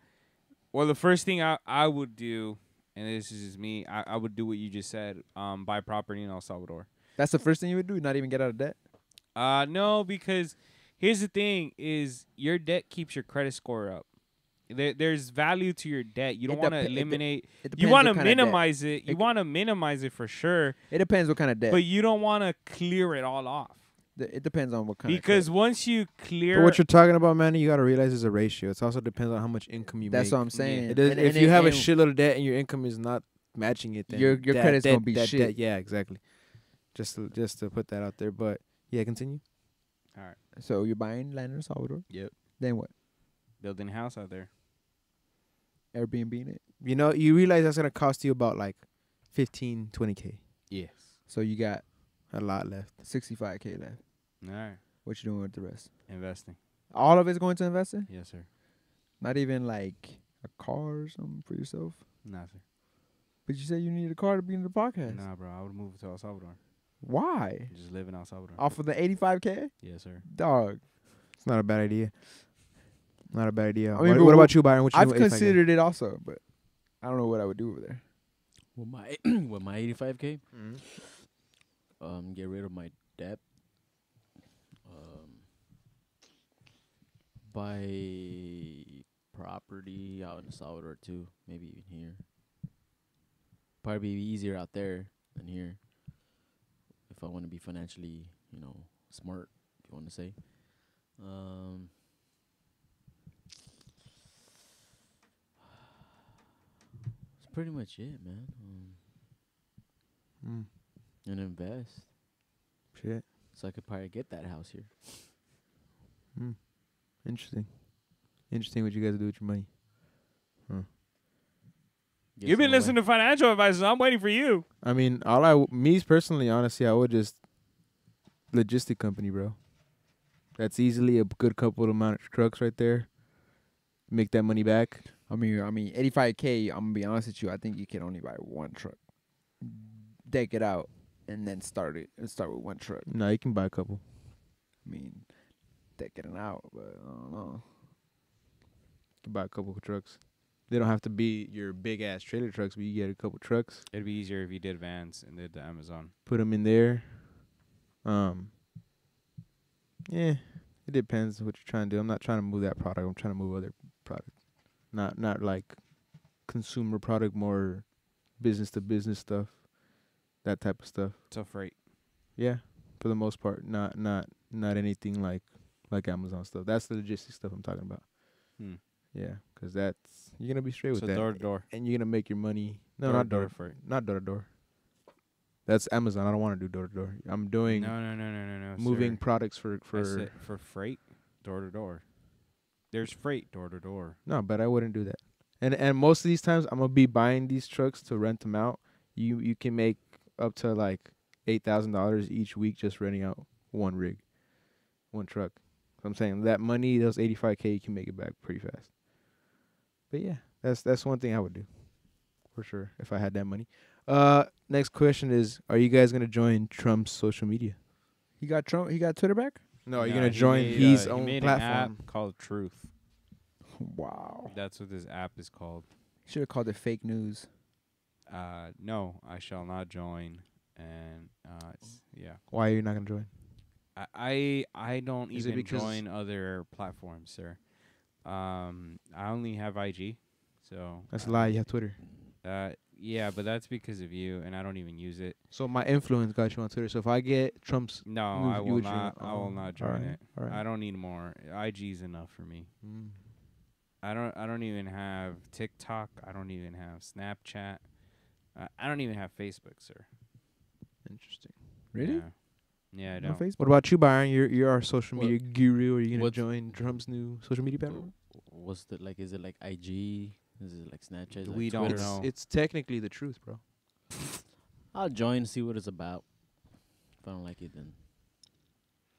the first thing I would do, and this is just me, I would do what you just said, buy property in El Salvador. That's the first thing you would do? Not even get out of debt? No, because here's the thing: is your debt keeps your credit score up. There's value to your debt. You don't want to eliminate. It You depends want to what kind of debt. minimize it. You want to minimize it for sure, It depends what kind of debt. but you don't want to clear it all off. It depends on what kind Because of once you clear, But what you're talking about, Manny, you got to realize it's a ratio. It also depends on how much income you That's make. what I'm saying. It does, And- if and you have a and shitload of debt and your income is not matching it, then Your credit's gonna be shit. yeah, exactly. Just to put that out there. But yeah, continue. all right, So you're buying land in El Salvador. Yep. Then what? building a house out there. Airbnb it. You know, you realize that's gonna cost you about like 15, 20K. Yes. So you got A lot left. 65K left. All right. What you doing with the rest? Investing. All of it's going to investing? Yes, sir. Not even like a car or something for yourself? Nah, sir. But you said you need a car to be in the podcast. Nah, bro. I would move to El Salvador. Why? Just live in El Salvador. Off of the 85K? Yes, sir. Dog. It's not a bad idea. Not a bad idea. I mean, what, but what about you, Byron? What you I've do with 85K? considered it also, but I don't know what I would do over there. With my with my 85K, get rid of my debt. Buy property out in El Salvador too, maybe even here. Probably be easier out there than here. If I want to be financially, smart, if you want to say. That's pretty much it, man. And invest, Shit. so I could probably get that house here. Interesting. Interesting what you guys do with your money. Get You've been some away. listening to financial advice. I'm waiting for you. I mean, me personally, honestly, I would just logistic company, bro. That's easily a good couple amount of trucks right there. Make that money back. I mean, 85K. I'm gonna be honest with you. I think you can only buy one truck, deck it out, and then start with one truck. No, you can buy a couple. I mean, decking it out, but I don't know. You can buy a couple of trucks. They don't have to be your big ass trailer trucks, but you get a couple trucks. It'd be easier if you did vans and did the Amazon. Put them in there. Yeah, it depends what you're trying to do. I'm not trying to move that product. I'm trying to move other product. Not like consumer product, more business to business stuff. That type of stuff. So freight. Yeah, for the most part. Not anything like Amazon stuff. That's the logistics stuff I'm talking about. Yeah, because you're gonna be straight with So that. door to door. And you're gonna make your money. No, Door not to door. door freight. Not door to door. That's Amazon. I don't want to do door to door. I'm doing No. moving sir. products for I said for freight, door to door. There's freight door to door. No, but I wouldn't do that. And most of these times I'm gonna be buying these trucks to rent them out. You can make up to like $8,000 each week just renting out one rig, one truck. So I'm saying that money, those 85K, you can make it back pretty fast. But yeah, that's one thing I would do for sure if I had that money. Next question is: are you guys gonna join Trump's social media? He got Twitter back. No, are you Nah, gonna he join made, his he own made platform? an app called Truth. Wow. That's what this app is called. Should have called it fake news. No, I shall not join. And yeah, Why are you not gonna join? I don't Is it even because- join other platforms, sir. I only have IG, so That's a lie. You have Twitter. yeah, but that's because of you, and I don't even use it. So my influence got you on Twitter. So if I get Trump's, No, You- I you will would join- not. I will not join alright, it. alright. I don't need more. IG's enough for me. I don't even have TikTok. I don't even have Snapchat. I don't even have Facebook, sir. Interesting. Really? Yeah, I No don't. Facebook. What about you, Byron? You're our social What- media guru. Are you gonna what's- join Trump's new social media platform? What's the like? Is it like IG? Is it like Snapchat? We like don't Twitter? know. It's technically the truth, bro. I'll join, see what it's about. If I don't like it, then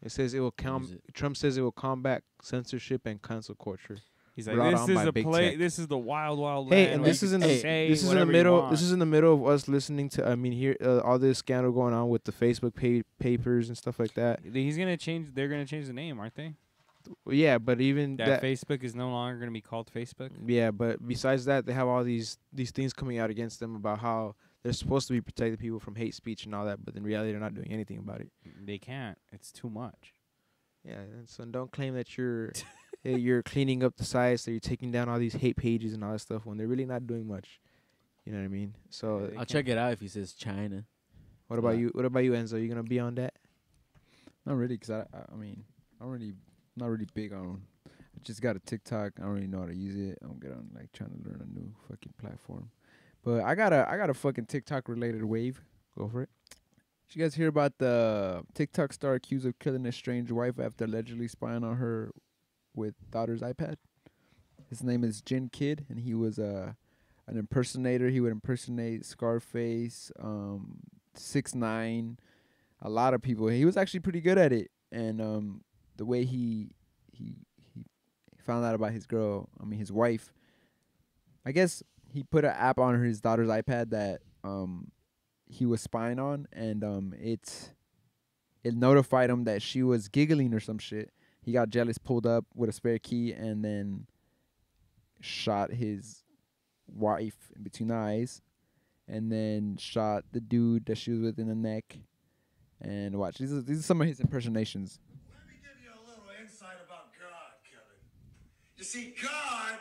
It says it will Use it. Trump says it will combat censorship and cancel culture. He's like, Brought this on is by a big play. tech. This is the wild, wild Hey, land. and where this you is in can the say this is in the whatever you middle. want. This is in the middle of us listening to. I mean, here all this scandal going on with the Facebook papers and stuff like that. He's gonna change. They're gonna change the name, aren't they? Well, yeah, but even That Facebook is no longer gonna be called Facebook. yeah, but besides that, they have all these things coming out against them about how they're supposed to be protecting people from hate speech and all that, but in reality, they're not doing anything about it. They can't. It's too much. Yeah, and so don't claim that you're you're cleaning up the sites, that you're taking down all these hate pages and all that stuff when they're really not doing much. You know what I mean? So They I'll check it out if he says China. what about Yeah. you? What about you, Enzo? You gonna be on that? Not really, cause I mean, I'm really not really big on. I just got a TikTok. I don't really know how to use it. I'm good on like trying to learn a new fucking platform. But I got a fucking TikTok related wave. Go for it. Did you guys hear about the TikTok star accused of killing his strange wife after allegedly spying on her with daughter's iPad? His name is Jin Kid, and he was an impersonator. He would impersonate Scarface, 6ix9ine, a lot of people. He was actually pretty good at it, and the way he found out about his wife. I guess he put an app on his daughter's iPad that he was spying on, and it notified him that she was giggling or some shit, he got jealous, pulled up with a spare key, and then shot his wife in between the eyes, and then shot the dude that she was with in the neck. And watch, these are some of his impersonations. Let me give you a little insight about God, Kevin. You see, God,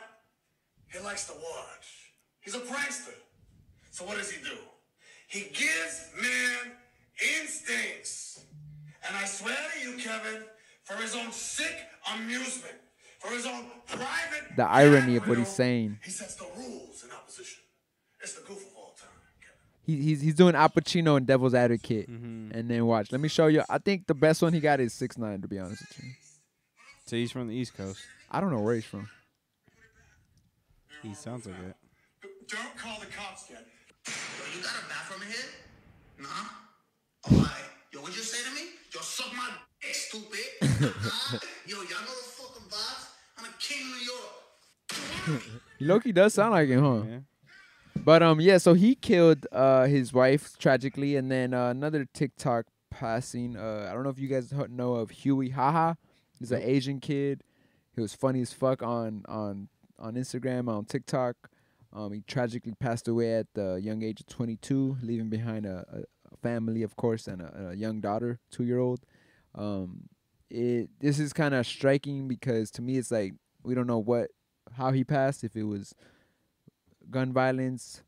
he likes to watch. He's a prankster. So what does he do? He gives man instincts. And I swear to you, Kevin, for his own sick amusement, for his own private The irony of what he's capital, saying. he sets the rules in opposition. It's the goof of all time, Kevin. He's doing Al Pacino and Devil's Advocate. And then watch, let me show you. I think the best one he got is 6ix9ine, to be honest with you. So he's from the East Coast. I don't know where he's from. He sounds like it. Don't call the cops yet. Yo, you got a bathroom in here? Nah. All right. Yo, what'd you say to me? Yo, suck my dick, stupid. Yo, y'all know the fucking vibes? I'm a king of New York. Loki does sound like him, huh? Yeah. But yeah, so he killed his wife tragically, and then another TikTok passing. I don't know if you guys know of Huey Haha. He's an Asian kid. He was funny as fuck on Instagram, on TikTok. He tragically passed away at the young age of 22, leaving behind a family, of course, and a young daughter, 2-year-old. This is kind of striking because to me it's like we don't know how he passed. If it was gun violence,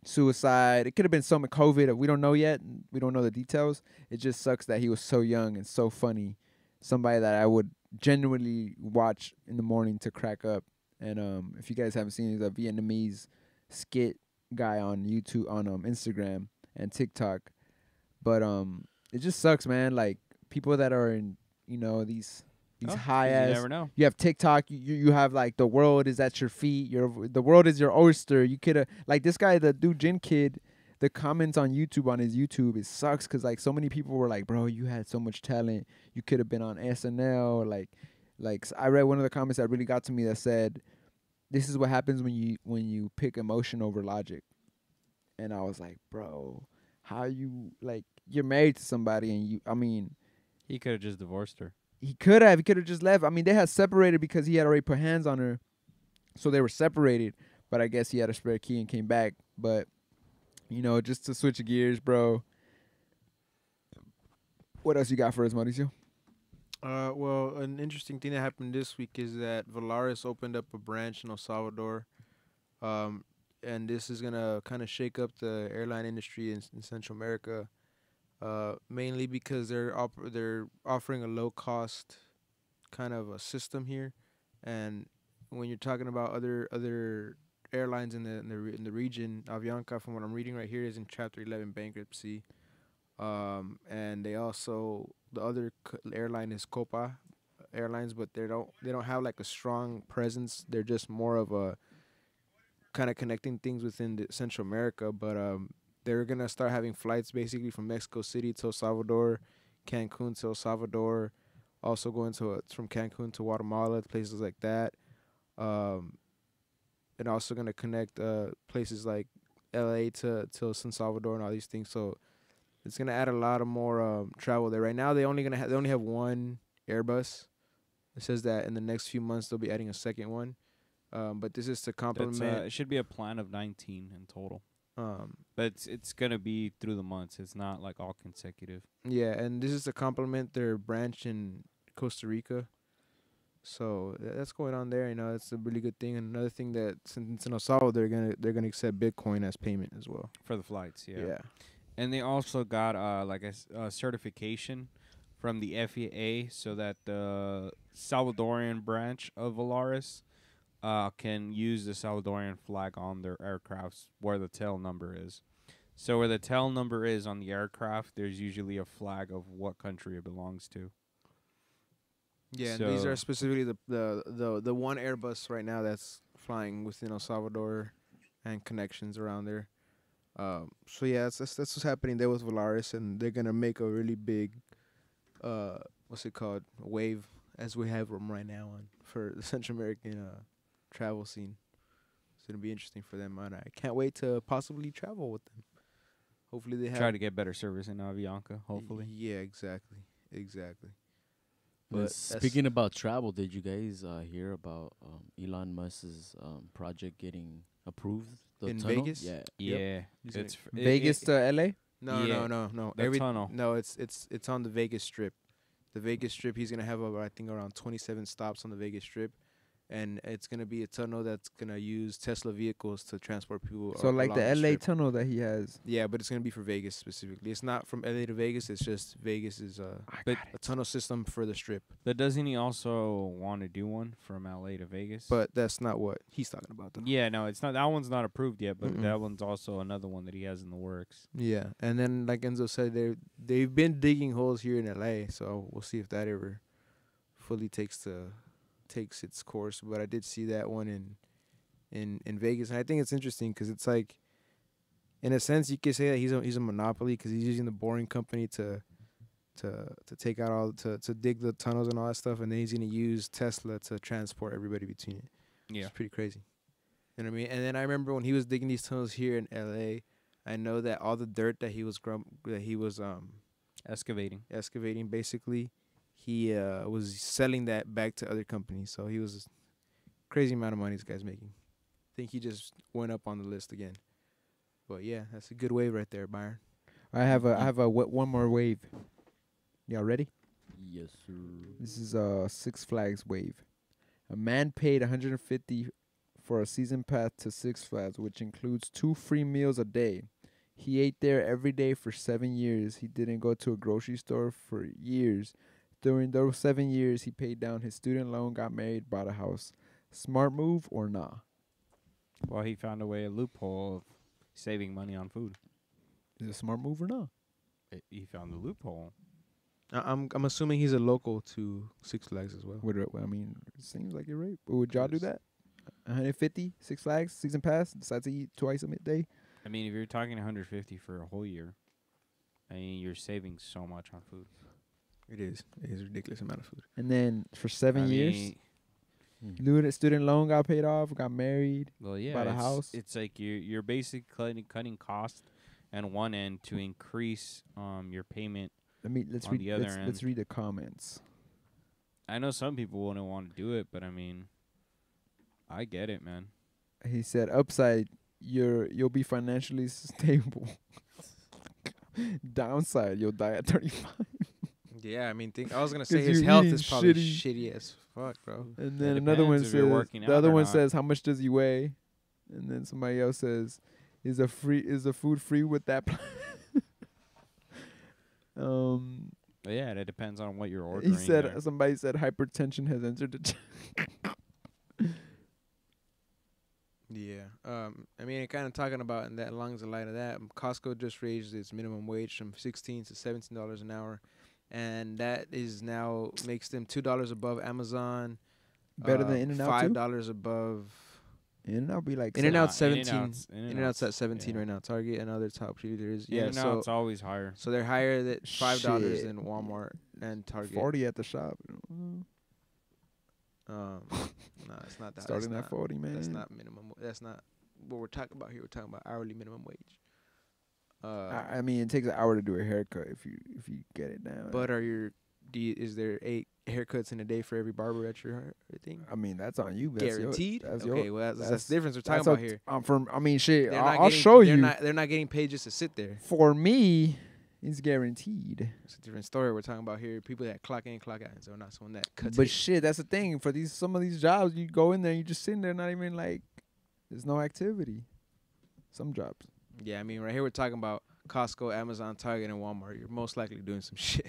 suicide, it could have been some COVID. We don't know yet. We don't know the details. It just sucks that he was so young and so funny. Somebody that I would genuinely watch in the morning to crack up. And if you guys haven't seen, he's a Vietnamese skit guy on YouTube, on Instagram and TikTok. But it just sucks, man. Like people that are in, these high ass. You never know. You have TikTok. You have like the world is at your feet. The world is your oyster. You could have like this guy, the dude Jin Kid. The comments on YouTube on his YouTube, it sucks because like so many people were like, bro, you had so much talent. You could have been on SNL. Like I read one of the comments that really got to me that said, "This is what happens when you pick emotion over logic." And I was like, bro, how you're married to somebody and He could have just divorced her. he could have just left. I mean, they had separated because he had already put hands on her, so they were separated. But I guess he had a spare key and came back. But just to switch gears, bro. What else you got for us, Mauricio? Well, an interesting thing that happened this week is that Valaris opened up a branch in El Salvador, and this is gonna kind of shake up the airline industry in Central America, mainly because they're offering a low cost kind of a system here, and when you're talking about other airlines in the region, Avianca, from what I'm reading right here, is in Chapter 11 bankruptcy. And they also, the other airline is Copa Airlines, but they don't have like a strong presence. They're just more of a kind of connecting things within the Central America. But they're gonna start having flights basically from Mexico City to El Salvador, Cancun to El Salvador, also going from Cancun to Guatemala, places like that. And also gonna connect places like LA to San Salvador and all these things. So it's gonna add a lot of more travel there. Right now, they only have one Airbus. It says that in the next few months they'll be adding a second one. But this is to complement. It should be a plan of 19 in total. But it's gonna be through the months. It's not like all consecutive. Yeah, and this is to complement their branch in Costa Rica. So that's going on there. It's a really good thing. And another thing that since in El Salvador they're gonna accept Bitcoin as payment as well For the flights, yeah. Yeah. And they also got a certification from the FAA so that the Salvadorian branch of Valaris can use the Salvadorian flag on their aircrafts where the tail number is. So where the tail number is on the aircraft, there's usually a flag of what country it belongs to. Yeah, and these are specifically the one Airbus right now that's flying within El Salvador and connections around there. So yeah, that's what's happening there with Valaris, and they're gonna make a really big, what's it called, wave as we have them right now for the Central American travel scene. It's gonna be interesting for them, and I can't wait to possibly travel with them. Hopefully they have Try to get better service in Avianca, hopefully. Yeah, exactly. But that's- Speaking about travel, did you guys hear about Elon Musk's project getting approved? The In tunnel? Vegas? Yeah. Yeah, He's it's Vegas to LA. No, Yeah, no. the tunnel. No, it's on the Vegas Strip. The Vegas Strip. He's gonna have I think around 27 stops on the Vegas Strip, and it's gonna be a tunnel that's gonna use Tesla vehicles to transport people. So like along the LA Strip. tunnel that he has. Yeah, but it's gonna be for Vegas specifically. It's not from LA to Vegas. It's just Vegas is But a tunnel system for the Strip. but doesn't he also want to do one from LA to Vegas? But that's not what he's talking about, though. yeah, no, it's not. That one's not approved yet, but Mm-mm. that one's also another one that he has in the works. Yeah, and then like Enzo said, they've been digging holes here in LA, so we'll see if that ever fully takes its course. But I did see that one in Vegas, and I think it's interesting because it's like, in a sense, you could say that he's a monopoly because he's using the boring company to take out all to dig the tunnels and all that stuff, and then he's gonna use Tesla to transport everybody between it. Yeah, It's pretty crazy. You know what I mean? And then I remember when he was digging these tunnels here in LA, I know that all the dirt that he was excavating basically, he was selling that back to other companies. So he was crazy amount of money this guy's making. I think he just went up on the list again. But yeah, that's a good wave right there, Byron. I have one more wave. Y'all ready? Yes, sir. This is a Six Flags wave. A man paid $150 for a season pass to Six Flags, which includes 2 free meals a day. He ate there every day for 7 years. He didn't go to a grocery store for years. During those 7 years, he paid down his student loan, got married, bought a house. Smart move or nah? well, he found a loophole of saving money on food. Is it a smart move or not? He found the loophole. I'm assuming he's a local to Six Flags as well. I mean, it seems like you're right. But would y'all do that? 150 Six Flags season pass. Decide to eat twice a day. I mean, if you're talking 150 for a whole year, I mean, you're saving so much on food. It is a ridiculous amount of food. And then for 7 I years, mean, student loan got paid off, got married. well, yeah, bought a house. It's like you're basically cutting costs on one end to increase your payment. Let's On the other let's end. read the comments. I know some people wouldn't want to do it, but I mean, I get it, man. He said, "Upside, you'll be financially stable. Downside, you'll die at 35." Yeah, I mean, I was gonna say 'Cause his you're health eating is probably shitty. shitty as fuck, bro. And It then another one depends if you're says, working the out other or one not. says, "How much does he weigh?" And then somebody else says, "Is the food free with that plan?" But yeah, it depends on what you're He ordering. said there. somebody said hypertension has entered the Yeah. I mean, kind of talking about in that along the line of that, Costco just raised its minimum wage from $16 to $17 an hour, and that is now makes them $2 above Amazon. better than In-N-Out too. $5 above. In-N-Out be like In-N-Out's Nah, 17. In-N-Out's- In-N-Out's at 17 yeah. right now. Target and other top leaders. Yeah. In-N-Out's So always higher. they're higher than $5 Shit. than Walmart and Target. 40 at the shop. No, it's not that. Starting that's at not- 40, man. That's not minimum. That's not what we're talking about here. We're talking about hourly minimum wage. I mean, it takes an hour to do a haircut if you get it down. But is there 8 haircuts in a day for every barber at your thing? I mean, that's on you. That's Guaranteed. That's Okay, well that's the difference we're talking that's about up- here. I mean, shit. They're not I'll getting- show they're you. They're not getting paid just to sit there. For me, it's guaranteed. It's a different story we're talking about here. People that clock in, clock out, so not someone that cuts. But it. shit, that's the thing. For some of these jobs, you go in there, and you just sitting there, not even like, there's no activity. Some jobs. Yeah, I mean, right here we're talking about Costco, Amazon, Target, and Walmart. You're most likely doing some shit.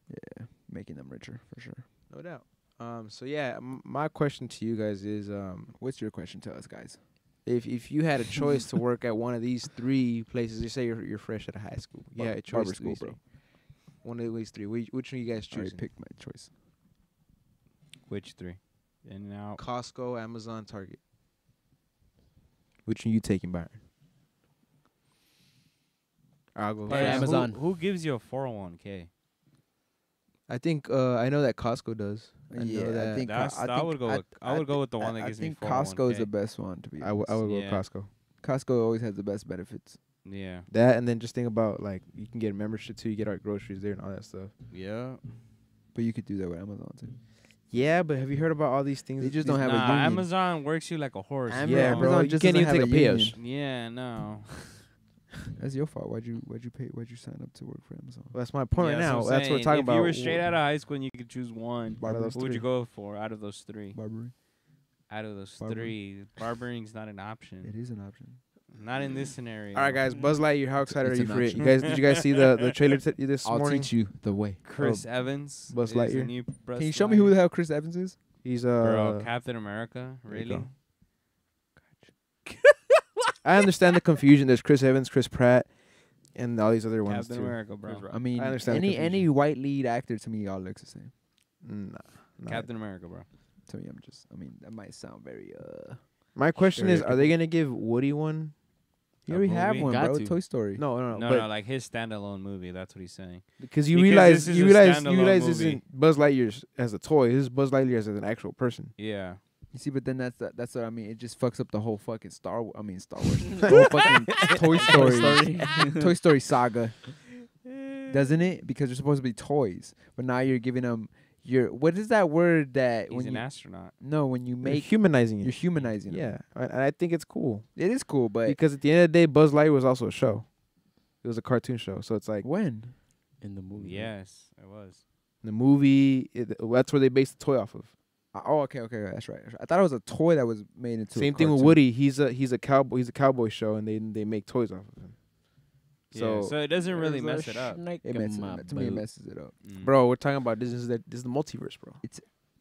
Yeah, making them richer for sure. No doubt. So yeah, my question to you guys is, What's your question to us, guys? if you had a choice to work at one of these 3 places, you say you're fresh out of high school, you had a choice Barber to school, these bro. 3. One of these 3. Which one are you guys I already choosing? picked my choice. Which 3? In-N-Out. Costco, Amazon, Target. Which one you taking, Byron? I'll go. Yeah, first. Amazon. Who gives you a 401k? I think I know that Costco does. I Yeah, know that. I think I would go. I would go with the one that gives me 401k. I think Costco is the best one to be. I would honest. go Yeah. Costco. Costco always has the best benefits. Yeah. That and then just think about like you can get a membership too. You get our groceries there and all that stuff. Yeah. But you could do that with Amazon too. Yeah, but have you heard about all these things? They just these- don't have a Nah, union. Amazon works you like a horse. Am- Yeah, Amazon bro. You just can't doesn't even have take a a payos. union. Yeah, no. That's your fault. Why'd you pay? Why'd you sign up to work for Amazon? That's my point right Yeah, now. what I'm That's what we're saying. talking if about. you were straight out of high school and you could choose one, Out of those what would you three. go for out of those three? Barbering. Out of those Barbering. three, barbering's not an It option. is an option. Not in this scenario. All right, guys. Buzz Lightyear. How excited It's are you an for it? option. You guys, did you guys see the trailer this I'll morning? teach you the way. Chris Evans. Buzz is the Lightyear. new Buzz Can you show me who Lightyear. the hell Chris Evans is? He's Bro, Captain America? There you Really? go. I understand the confusion. There's Chris Evans, Chris Pratt, and all these other ones Captain too. America, bro. I mean, I understand the any white lead actor to me all looks the same. Nah. Captain America, bro. To me, I mean, that might sound very My question is, are they stereotypical. gonna give Woody one? You A already have movie? one, Got bro. to. Toy Story. No, No, but no, like his standalone movie. That's what he's saying. because you Because realize this is you a realize standalone you realize this movie. isn't Buzz Lightyear as a toy. This is Buzz Lightyear as an actual person. Yeah. You see, but then that's what I mean. It just fucks up the whole fucking Star Wars. the whole fucking Toy Story, Toy Story saga, doesn't it? Because they're supposed to be toys, but now you're giving them what is that word that He's when an you astronaut. when you You're make humanizing you're it. humanizing them. Yeah, and I think it's cool It is cool, but because at the end of the day, Buzz Lightyear was also a show. It was a cartoon show, so it's like when in the movie. Yes, it was. the movie. That's where they based the toy off of. okay, that's right. I thought it was a toy that was made into Same a thing with cartoon. Woody. He's a cowboy. He's a cowboy show, and they make toys off of him. So, So, so it doesn't really There's a mess it up. snake It in messes, my to me, it boot. messes it up. Mm. bro, we're talking about this is the multiverse, bro.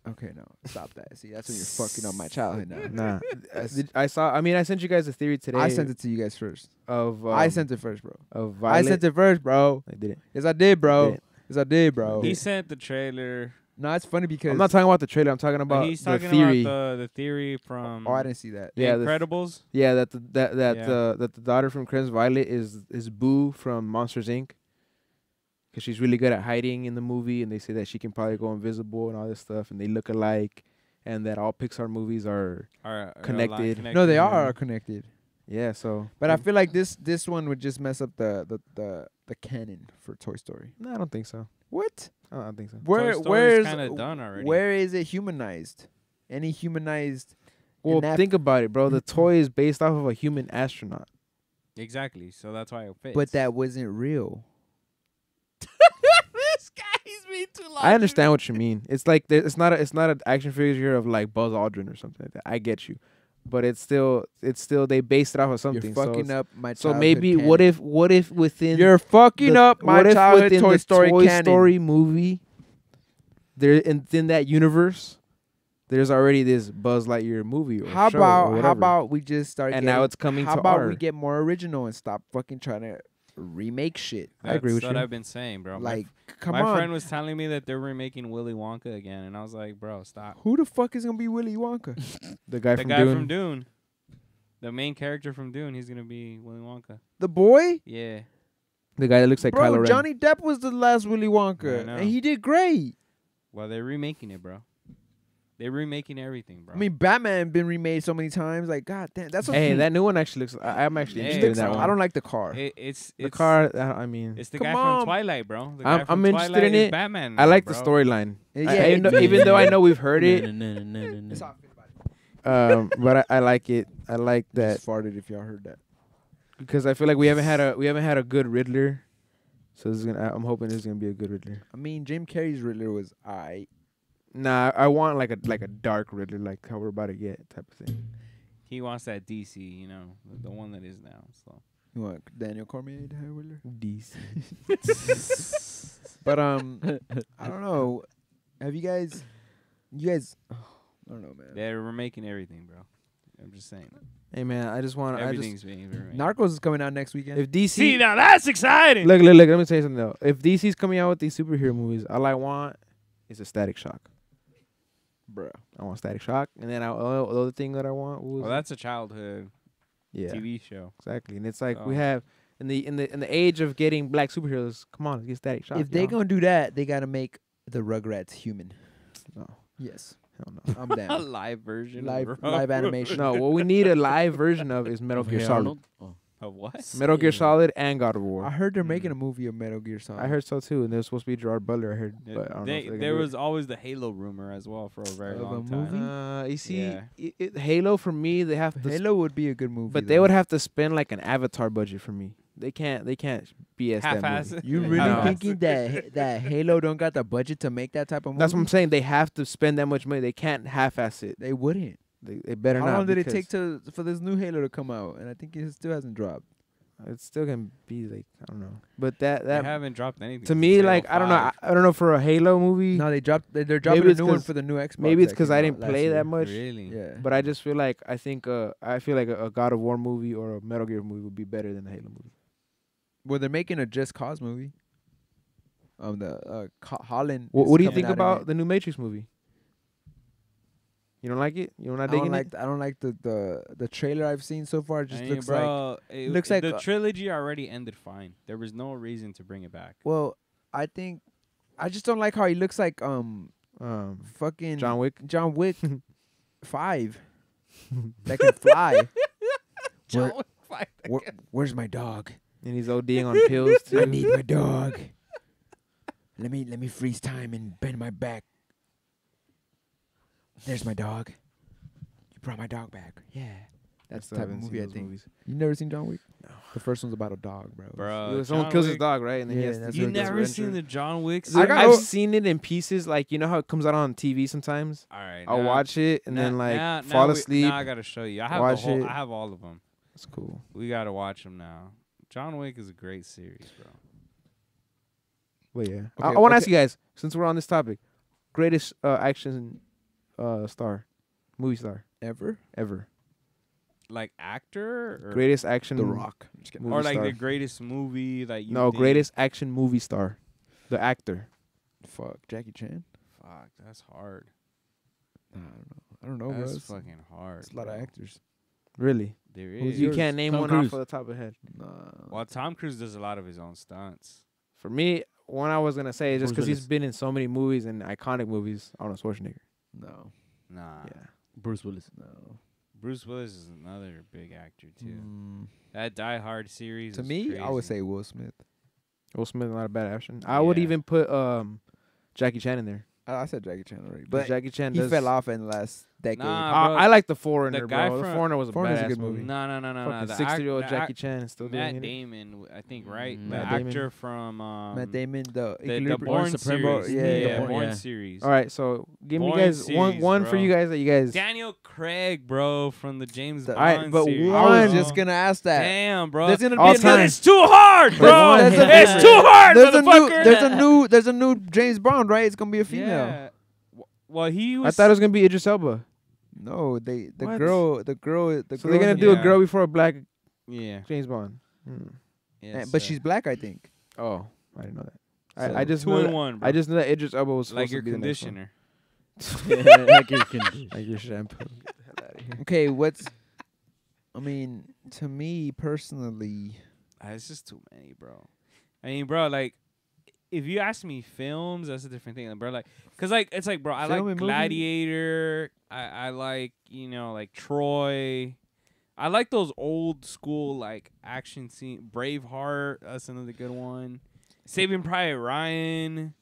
Okay, no, stop that. See, that's when you're fucking up my childhood now. Nah, I saw. I mean, I sent you guys a theory today. I sent it to you guys first. of. I sent it first, bro. of Violet. I sent it first, bro. I didn't. Yes, I did, bro. Didn't. Yes, I did, bro. He sent the trailer. No, it's funny because I'm not talking about the trailer. I'm talking about He's the talking theory. about the theory from Oh, I didn't see that. The Yeah, Incredibles. Yeah, that Yeah. that the daughter from Crimson Violet is Boo from Monsters Inc. Because she's really good at hiding in the movie, and they say that she can probably go invisible and all this stuff, and they look alike, and that all Pixar movies are Are Connected. No, they yeah. are connected. yeah. So, But I feel like this one would just mess up the canon for Toy Story. no, I don't think so. What? I don't think so. Where's kind of done already. where is it humanized? Any humanized? Well, in that- think about it, bro. The toy is based off of a human astronaut. Exactly. So that's why it fits. But that wasn't real. this guy's being too long. I understand what you mean. It's like it's not an action figure of like Buzz Aldrin or something like that. I get you, but it's still they based it off of something. You're so fucking it's- up my So childhood maybe canon. what if within You're fucking the- up my what if childhood within Toy the Story Toy canon. Story movie there in that universe there's already this Buzz Lightyear movie or How show or about whatever. we just start? And getting, now it's coming How to about our- we get more original and stop fucking trying to remake shit? I agree with That's what you. I've been saying, bro. Like, come my on. friend was telling me that they're remaking Willy Wonka again, and I was like, bro, stop. Who the fuck is gonna be Willy Wonka? the guy The from guy Dune. from Dune, the main character from Dune, he's gonna be Willy Wonka. The boy? Yeah. The guy that looks like Kylo Bro, Ren. Johnny Depp was the last Willy I Wonka, know. and he did great. Well, they're remaking it, bro. They're remaking everything, bro. I mean, Batman been remade so many times. Like, god damn, that's what Hey, that new one actually looks. I'm actually Hey, interested in that bro. one. I don't like the car. it's the car. I mean, It's the Come guy on. from Twilight, bro. The I'm- guy from I'm interested Twilight in is it. Batman. I now, like the bro. storyline. Yeah, Even though I know we've heard it, It's off. but I like it. I like that Just farted if y'all heard that. because I feel like we haven't had a good Riddler. So this is gonna. I'm hoping this is gonna be a good Riddler. I mean, Jim Carrey's Riddler was alright. Nah, I want like a dark Riddler, like how we're about to get type of thing. He wants that DC, you know, the one that is now. So You want Daniel Cormier to have Riddler? These. But I don't know. Have you guys? I don't know, man. they're remaking everything, bro. I'm just saying. Hey man, I just want. Everything's being remade. Narcos is coming out next weekend. If DC. See, now that's exciting. Look. Let me tell you something though. If DC's coming out with these superhero movies, all I want is a Static Shock. Bruh. I want Static Shock, and then the other thing that I want was Well, that's a childhood yeah, TV show. exactly. And it's like we Oh. have in the age of getting black superheroes. Come on, let's get Static Shock. If they y'all. gonna do that, they gotta make the Rugrats human. no, Yes, hell no. I'm A down. live version. live of live animation. No, what we need a live version of is Metal Gear Hey, Solid. Arnold? Oh. Of what? Metal Gear Shit. Solid and God of I War. heard they're making a movie of Metal Gear Solid. I heard so too, and there's supposed to be Gerard Butler. I heard, but I don't know. If they're gonna There do was always the Halo rumor as well for a very Of a long movie? time. You see, Yeah. Halo for me, they have to. Halo would be a good movie. But they would have to spend like an Avatar budget for me. They can't BS that Half-ass movie. it. You really No. thinking that Halo don't got the budget to make that type of movie? That's what I'm saying. They have to spend that much money. They can't half-ass it. They wouldn't. They better How not. long did it because take for this new Halo to come out? And I think it still hasn't dropped. It's still gonna be like I don't know. But They that haven't dropped anything. to since me, Halo like I don't know. 5. I don't know for a Halo movie. No, they dropped. They're dropping Maybe a it's new one 'cause- for the new Xbox. Maybe it's that because came I out didn't last play year. that much. Really? Yeah, But I just feel like I feel like a God of War movie or a Metal Gear movie would be better than a Halo movie. well, they're making a Just Cause movie. Holland. What is do you coming think out in about it. the new Matrix movie? You don't like it? You don't I dig don't in like. it? I don't like the trailer I've seen so far. It just I mean, looks like. bro, looks like the a- trilogy already ended fine. There was no reason to bring it back. Well, I think. I just don't like how he looks like fucking John Wick. John Wick 5 that can fly. Where- where's my dog? And he's ODing on pills too. I need my dog. Let me freeze time and bend my back. There's my dog. You brought my dog back. Yeah. That's the I type of haven't seen movie I those think. movies. You never seen John Wick? No. The first one's about a dog, bro. Bro, Someone John kills his Wick- dog, right? And then he Yeah, has to that's do You what- his never adventure. seen the John Wick? I got- I've seen it in pieces. Like you know how it comes out on TV sometimes. All right, I'll watch it and then like now fall asleep. Now I gotta show you. I have watch it. I have all of them. It's cool. We gotta watch them now. John Wick is a great series, bro. Well, yeah. Okay, I want to okay. ask you guys, since we're on this topic, greatest action star, movie star Ever? ever. Like actor, or Greatest action. The Rock. I'm just kidding. movie or like star. the greatest movie that you. No, think- greatest action movie star, the actor. Fuck. Jackie Chan? Fuck, that's hard. Nah, I don't know. Bro. That's It's fucking hard. it's a lot of bro. actors. Really? There Who's is. You yours? can't name Tom one Cruise. off of the top of the head. Nah. Well, Tom Cruise does a lot of his own stunts. For me, one I was gonna say is just Bruce because he's Willis. been in so many movies and iconic movies. Arnold Schwarzenegger. No. Nah. Yeah. Bruce Willis. No. Bruce Willis is another big actor too. Mm, That Die Hard series. to is me, I would crazy. say Will Smith. Will Smith, not a bad action. I would Yeah. even put Jackie Chan in there. I said Jackie Chan already, 'Cause but Jackie Chan he does. fell off in the last decade. Nah, bro. I like The Foreigner, The guy bro. The from- Foreigner was a Foreigner's a badass good movie. movie. No. Fucking The 60-year-old act- Jackie Chan is still Matt doing it. Damon, I think, right? The Matt Damon. actor from Matt Damon, the the Born Supremo, series. yeah, Born yeah. series. All right, so give me Born guys series, one for bro. you guys that you guys. Daniel Craig, bro, from the James The- Bond Alright, but series. I was one- just gonna ask that. Damn, bro. There's gonna be All another. time. It's too hard, bro. There's a- It's too hard, motherfucker. There's a new James Bond, right? It's gonna be a female. Yeah. Well, he was. I thought it was gonna be Idris Elba. No, the What? girl. So girl they're gonna in do the- a girl before a black Yeah. James Bond. Yes, but she's black, I think. Oh, I didn't know that. So I just two know in that, one. Bro. I just know that Idris Elba was supposed like to your be the next one. conditioner. Like your condition. Like your shampoo. Get the hell out of here. Okay, I mean, to me personally, It's just too many, bro. I mean, bro, like, if you ask me films, that's a different thing, bro. Like, cause like it's like, bro, I Film like and movie? Gladiator. I like like Troy. I like those old school like action scene. Braveheart, that's another good one. Saving Private Ryan.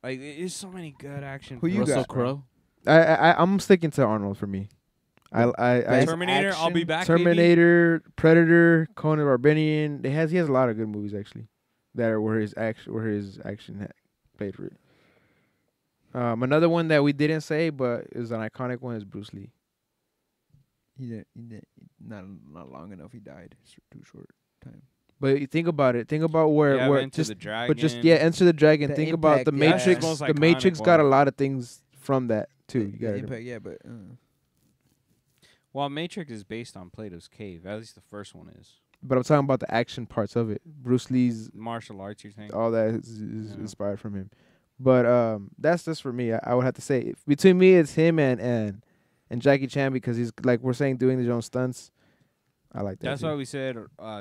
Like, there's so many good action. Who you films, Russell got? bro. Crowe. I'm sticking to Arnold for me. I Best Terminator, I'll be action? back. baby. Terminator, Predator, Conan the Barbarian. He has a lot of good movies actually, that are where his action played for it. Another one that we didn't say, but is an iconic one, is Bruce Lee. he didn't not long enough. He died. It's too short time. But you think about it. Think about where Enter just the Dragon. but just Enter the Dragon. The think about the Impact, yeah. That's the Matrix. most The iconic Matrix got a one. lot of things from that too. You The got Impact, yeah, but Well, Matrix is based on Plato's Cave. At least the first one is. But I'm talking about the action parts of it. Bruce Lee's Martial arts, you think? all that is Yeah. inspired from him. But that's just for me. I would have to say between me, it's him and Jackie Chan, because he's, like we're saying, doing his own stunts. I like that. That's why we said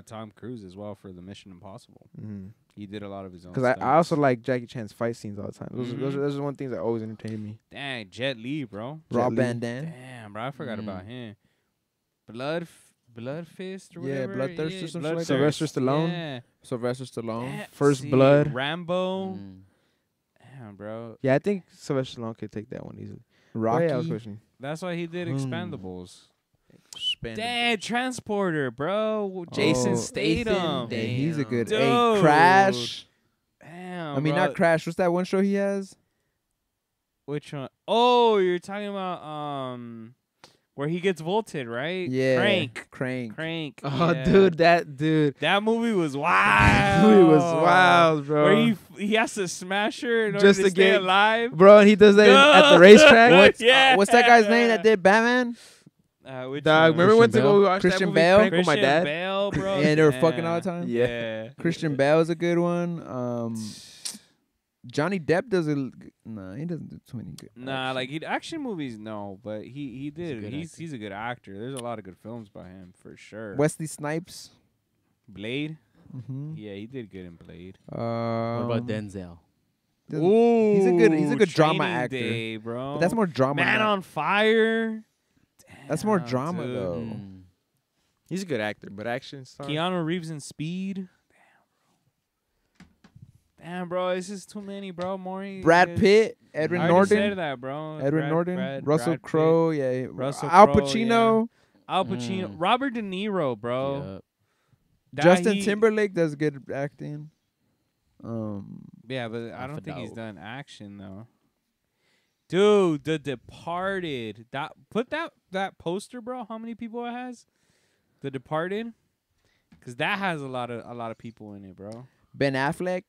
Tom Cruise as well for the Mission Impossible. Mm-hmm. He did a lot of his own. Because I stunts. also like Jackie Chan's fight scenes all the time. Mhm. Those are one things that always entertain me. Dang, Jet Li, bro. Rob Jet Li. Van Dam. Damn, bro, I forgot about him. Blood Fist or Yeah, whatever. Bloodthirst or some shit like that. Sylvester Stallone. Yeah. Sylvester Stallone. First See, Blood. Rambo. Mm. Damn, bro. Yeah, I think Sylvester Stallone could take that one easily. Oh, Rocky. yeah, I was pushing. That's why he did Expendables. Spend Dad, Transporter, bro. Jason Oh, Statham. Yeah, he's a good. Dude. Hey, Crash. Damn. I mean, bro. not Crash. What's that one show he has? Which one? Oh, you're talking about where he gets vaulted, right? Yeah. Crank. Crank. Oh, Yeah. dude. That movie was wild. Movie was wild, bro. Where he has to smash her in Just order to to stay get- alive. Bro, and he does that at the racetrack. Yeah. What's that guy's name that did Batman? Which Dog, one? remember when Christian to go Bale? watch Christian that movie Bale? Prank with my Christian dad? Bale, bro. Yeah, they were fucking all the time. Yeah. Christian Bale is a good one. Johnny Depp does it. Nah, he doesn't do too many good. Nah, like action movies, no, but he He's a did. good He's a good actor. There's a lot of good films by him for sure. Wesley Snipes. Blade, Mm-hmm. yeah, he did good in Blade. What about Denzel? Ooh, he's a good drama Training actor. Day, bro. But that's more drama. Man now. on Fire. That's more Damn, drama dude. though. Mm. He's a good actor, but action star. Keanu Reeves in Speed. Damn, bro, it's just too many, bro. Maury. Brad Pitt, Edward I already said Norton, that, bro. Russell Brad Pitt, Crowe, yeah, Russell Al Crowe, Pacino, Al Pacino, Mm. Robert De Niro, bro. Yup. That Justin he- Timberlake does good acting. Yeah, but I Off don't a think he's dog. done action though. Dude, The Departed. Put that poster, bro. How many people it has? The Departed, because that has a lot of people in it, bro. Ben Affleck.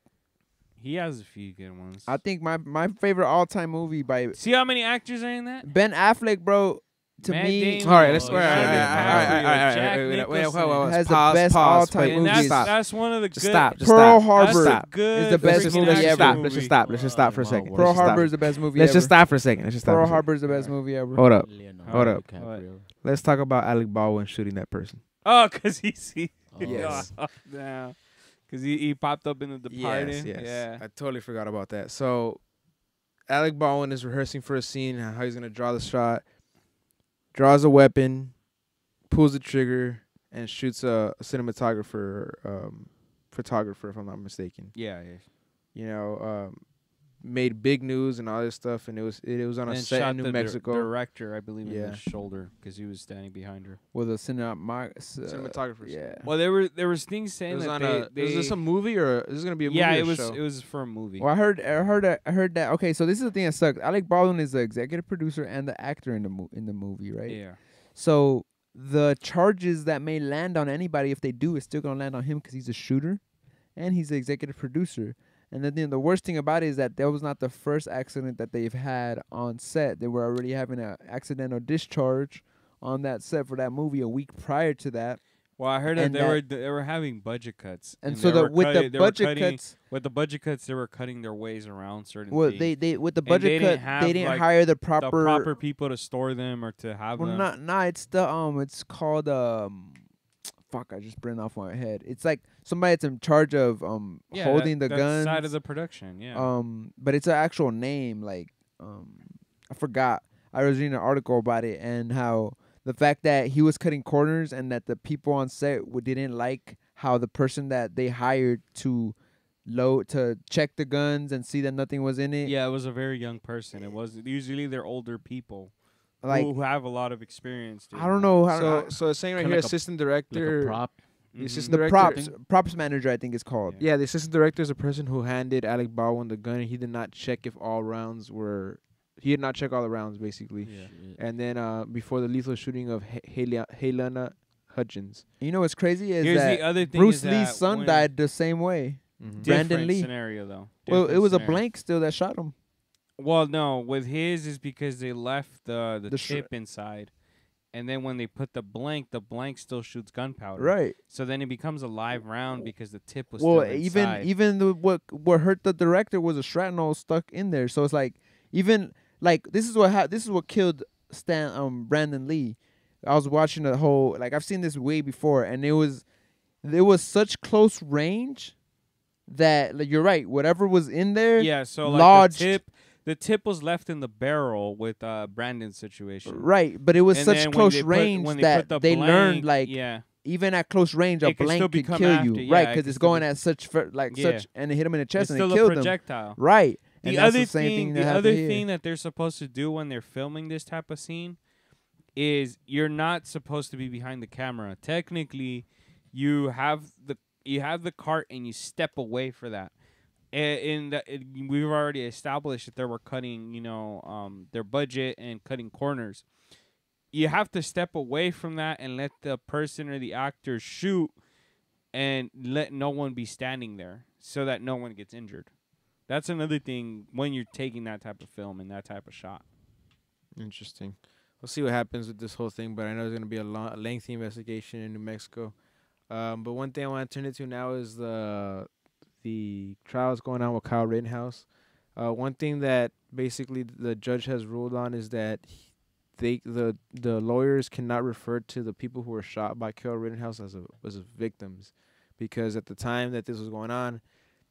He has a few good ones. I think my favorite all time movie by See how many actors are in that? Ben Affleck, bro. To Matt me, Damon. All right, let's Oh, go. All right, yeah. all right, all right, Jack wait, Nicholson. Has the pause, best pause, all-time wait, And movies. that's one of the Just good. stop. Just Pearl stop. Harbor Just stop. Good is the best freaking movie action ever. Stop. movie. Let's just stop. Let's just stop for a second. Pearl Let's just Harbor stop. is the best movie Let's ever. just stop for a second. Let's just stop. Pearl for a second. Harbor is the best movie ever. Hold up. Leonardo Hold up. DiCaprio. Let's talk about Alec Baldwin shooting that person. Oh, cause he. Yes. Yeah. Cause he popped up in The Departed. Yes. Yeah. I totally forgot about that. So, Alec Baldwin is rehearsing for a scene, how he's gonna draw the shot, draws a weapon, pulls the trigger, and shoots a cinematographer, photographer, if I'm not mistaken. Yeah. You know, made big news and all this stuff, and it was on a And set shot in New the Mexico. director, I believe, in Yeah. the shoulder because he was standing behind her. With a cinematographer. Cinematographers. Yeah. Well, there was things saying It was that on they, is this a movie or is this gonna be a movie? yeah, or it was show? it was for a movie. Well, I heard that. Okay, so this is the thing that sucks. Alec Baldwin is the executive producer and the actor in the movie, right? Yeah. So the charges that may land on anybody, if they do, is still gonna land on him because he's a shooter, and he's the executive producer. And then the worst thing about it is that was not the first accident that they've had on set. They were already having an accidental discharge on that set for that movie a week prior to that. Well, I heard that And they were having budget cuts. And so they were with the cutting- they were budget cutting- cuts, with the budget cuts, they were cutting their ways around certain well, things. they with the And budget they cut, didn't have, they didn't like, hire the the proper. proper people to store them or to have Well, them. it's the it's called fuck, I just burned off my head. It's like somebody that's in charge of Yeah, holding the that guns. side of the production. Yeah. But it's an actual name, like I forgot. I was reading an article about it and how the fact that he was cutting corners and that the people on set didn't like how the person that they hired to check the guns and see that nothing was in it. Yeah, it was a very young person. It was usually they're older people Like who have a lot of experience. doing I don't that. know how So it's saying right Kinda here, like a- assistant Like director. a prop. The Mhm. assistant the director. props manager, I think it's called. Yeah. Yeah, the assistant director is the person who handed Alec Baldwin the gun. He did not check if all rounds were. He did not check all the rounds, basically. Yeah. Shit. And then before the lethal shooting of Helena Hutchins. You know what's crazy is Here's that the other thing. Bruce is that Lee's son when- died the same way. Mm-hmm. Brandon different Lee. scenario though. Well, it Different was a scenario. blank still that shot him. Well, no, with his is because they left the The sh- chip inside, and then when they put the blank still shoots gunpowder. Right. So then it becomes a live round because the tip was Well, still inside. even what hurt the director was a shrapnel stuck in there. So it's like even like this is what killed Brandon Lee. I was watching the whole I've seen this way before, and it was such close range that you're right. Whatever was in there, Yeah, so like lodged. the tip. the tip was left in the barrel with Brandon's situation. Right, but it was And such then close when range they that put the they learned, blank, like, yeah, even at close range, a It could still blank could become kill after, you. yeah, Right, it because could it's still going be- at such, Yeah. such, and it hit him in the chest it's and still it a killed him. projectile. Right. And The that's other the same thing, that the happened other here. thing that they're supposed to do when they're filming this type of scene is you're not supposed to be behind the camera. Technically, you have the cart and you step away for that. We've already established that they were cutting, their budget and cutting corners. You have to step away from that and let the person or the actor shoot, and let no one be standing there so that no one gets injured. That's another thing when you're taking that type of film and that type of shot. Interesting. We'll see what happens with this whole thing, but I know it's going to be a lengthy investigation in New Mexico. But one thing I want to turn into now is the trials going on with Kyle Rittenhouse. One thing that basically the judge has ruled on is that the lawyers cannot refer to the people who were shot by Kyle Rittenhouse as victims, because at the time that this was going on,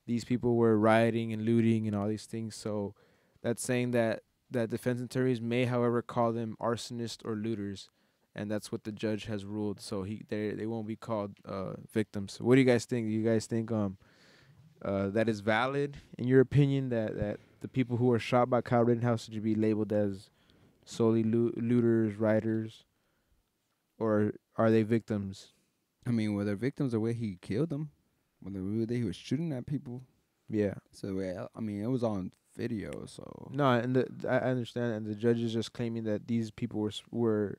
these people were rioting and looting and all these things. So that's saying that defense attorneys may, however, call them arsonists or looters, and that's what the judge has ruled. So they won't be called victims. What do you guys think? Do you guys think that is valid in your opinion, that the people who were shot by Kyle Rittenhouse should be labeled as solely looters, rioters, or are they victims? I mean, were they victims the way he killed them? Whether he was shooting at people? Yeah. So, I mean, it was on video, so. No, and I understand, and the judge is just claiming that these people were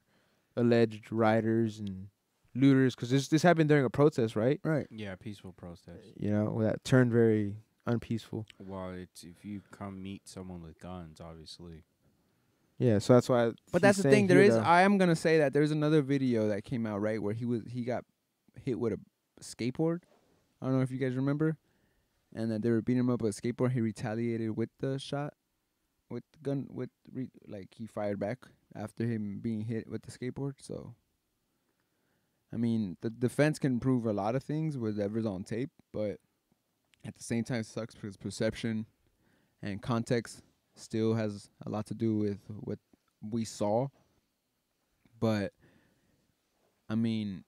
alleged rioters and looters, because this happened during a protest, right? Right. Yeah, peaceful protest. That turned very unpeaceful. Well, it's if you come meet someone with guns, obviously. Yeah, so that's why. But that's the thing. I am gonna say that there's another video that came out, right, where he got hit with a skateboard. I don't know if you guys remember, and that they were beating him up with a skateboard. He retaliated with the shot, with the gun, like he fired back after him being hit with the skateboard. So, I mean, the defense can prove a lot of things, whatever's on tape, but at the same time, it sucks because perception and context still has a lot to do with what we saw. But I mean,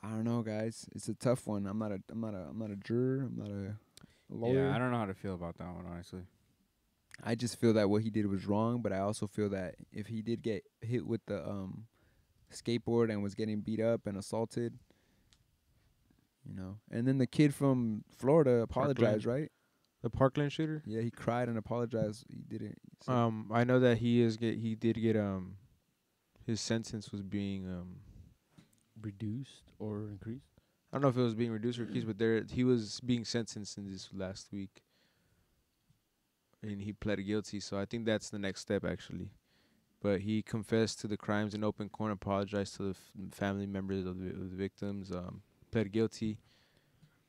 I don't know, guys. It's a tough one. I'm not a juror. I'm not a lawyer. Yeah, I don't know how to feel about that one, honestly. I just feel that what he did was wrong, but I also feel that if he did get hit with the skateboard and was getting beat up and assaulted, and then the kid from Florida apologized, right? The Parkland shooter? Yeah, he cried and apologized. He didn't. I know that he did get his sentence was being Reduced or increased? I don't know if it was being reduced or increased, but he was being sentenced in this last week, and he pled guilty. So I think that's the next step, actually. But he confessed to the crimes in open court, apologized to the family members of the victims, pled guilty.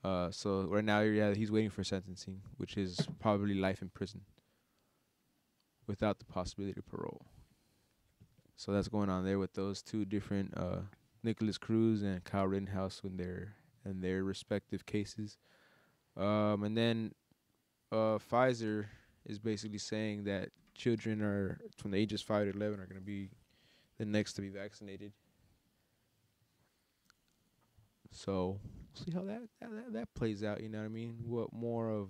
So right now, he's waiting for sentencing, which is probably life in prison without the possibility of parole. So that's going on there with those two different Nicholas Cruz and Kyle Rittenhouse in their respective cases. And then Pfizer is basically saying that children are from the ages 5 to 11 are going to be the next to be vaccinated. So see how that plays out. You know what I mean? What more of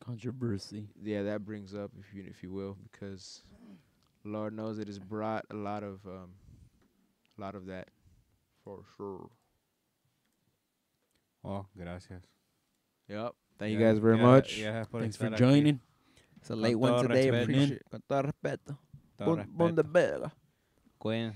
Controversy. yeah, that brings up, if you will, because Lord knows it has brought a lot of that for sure. Well, gracias. Yep. Thank you guys very much. Yeah, Thanks for joining. It's a late Con one todo today. respeto. Appreciate it. Con todo respeto. Bon de verga. Cuídense.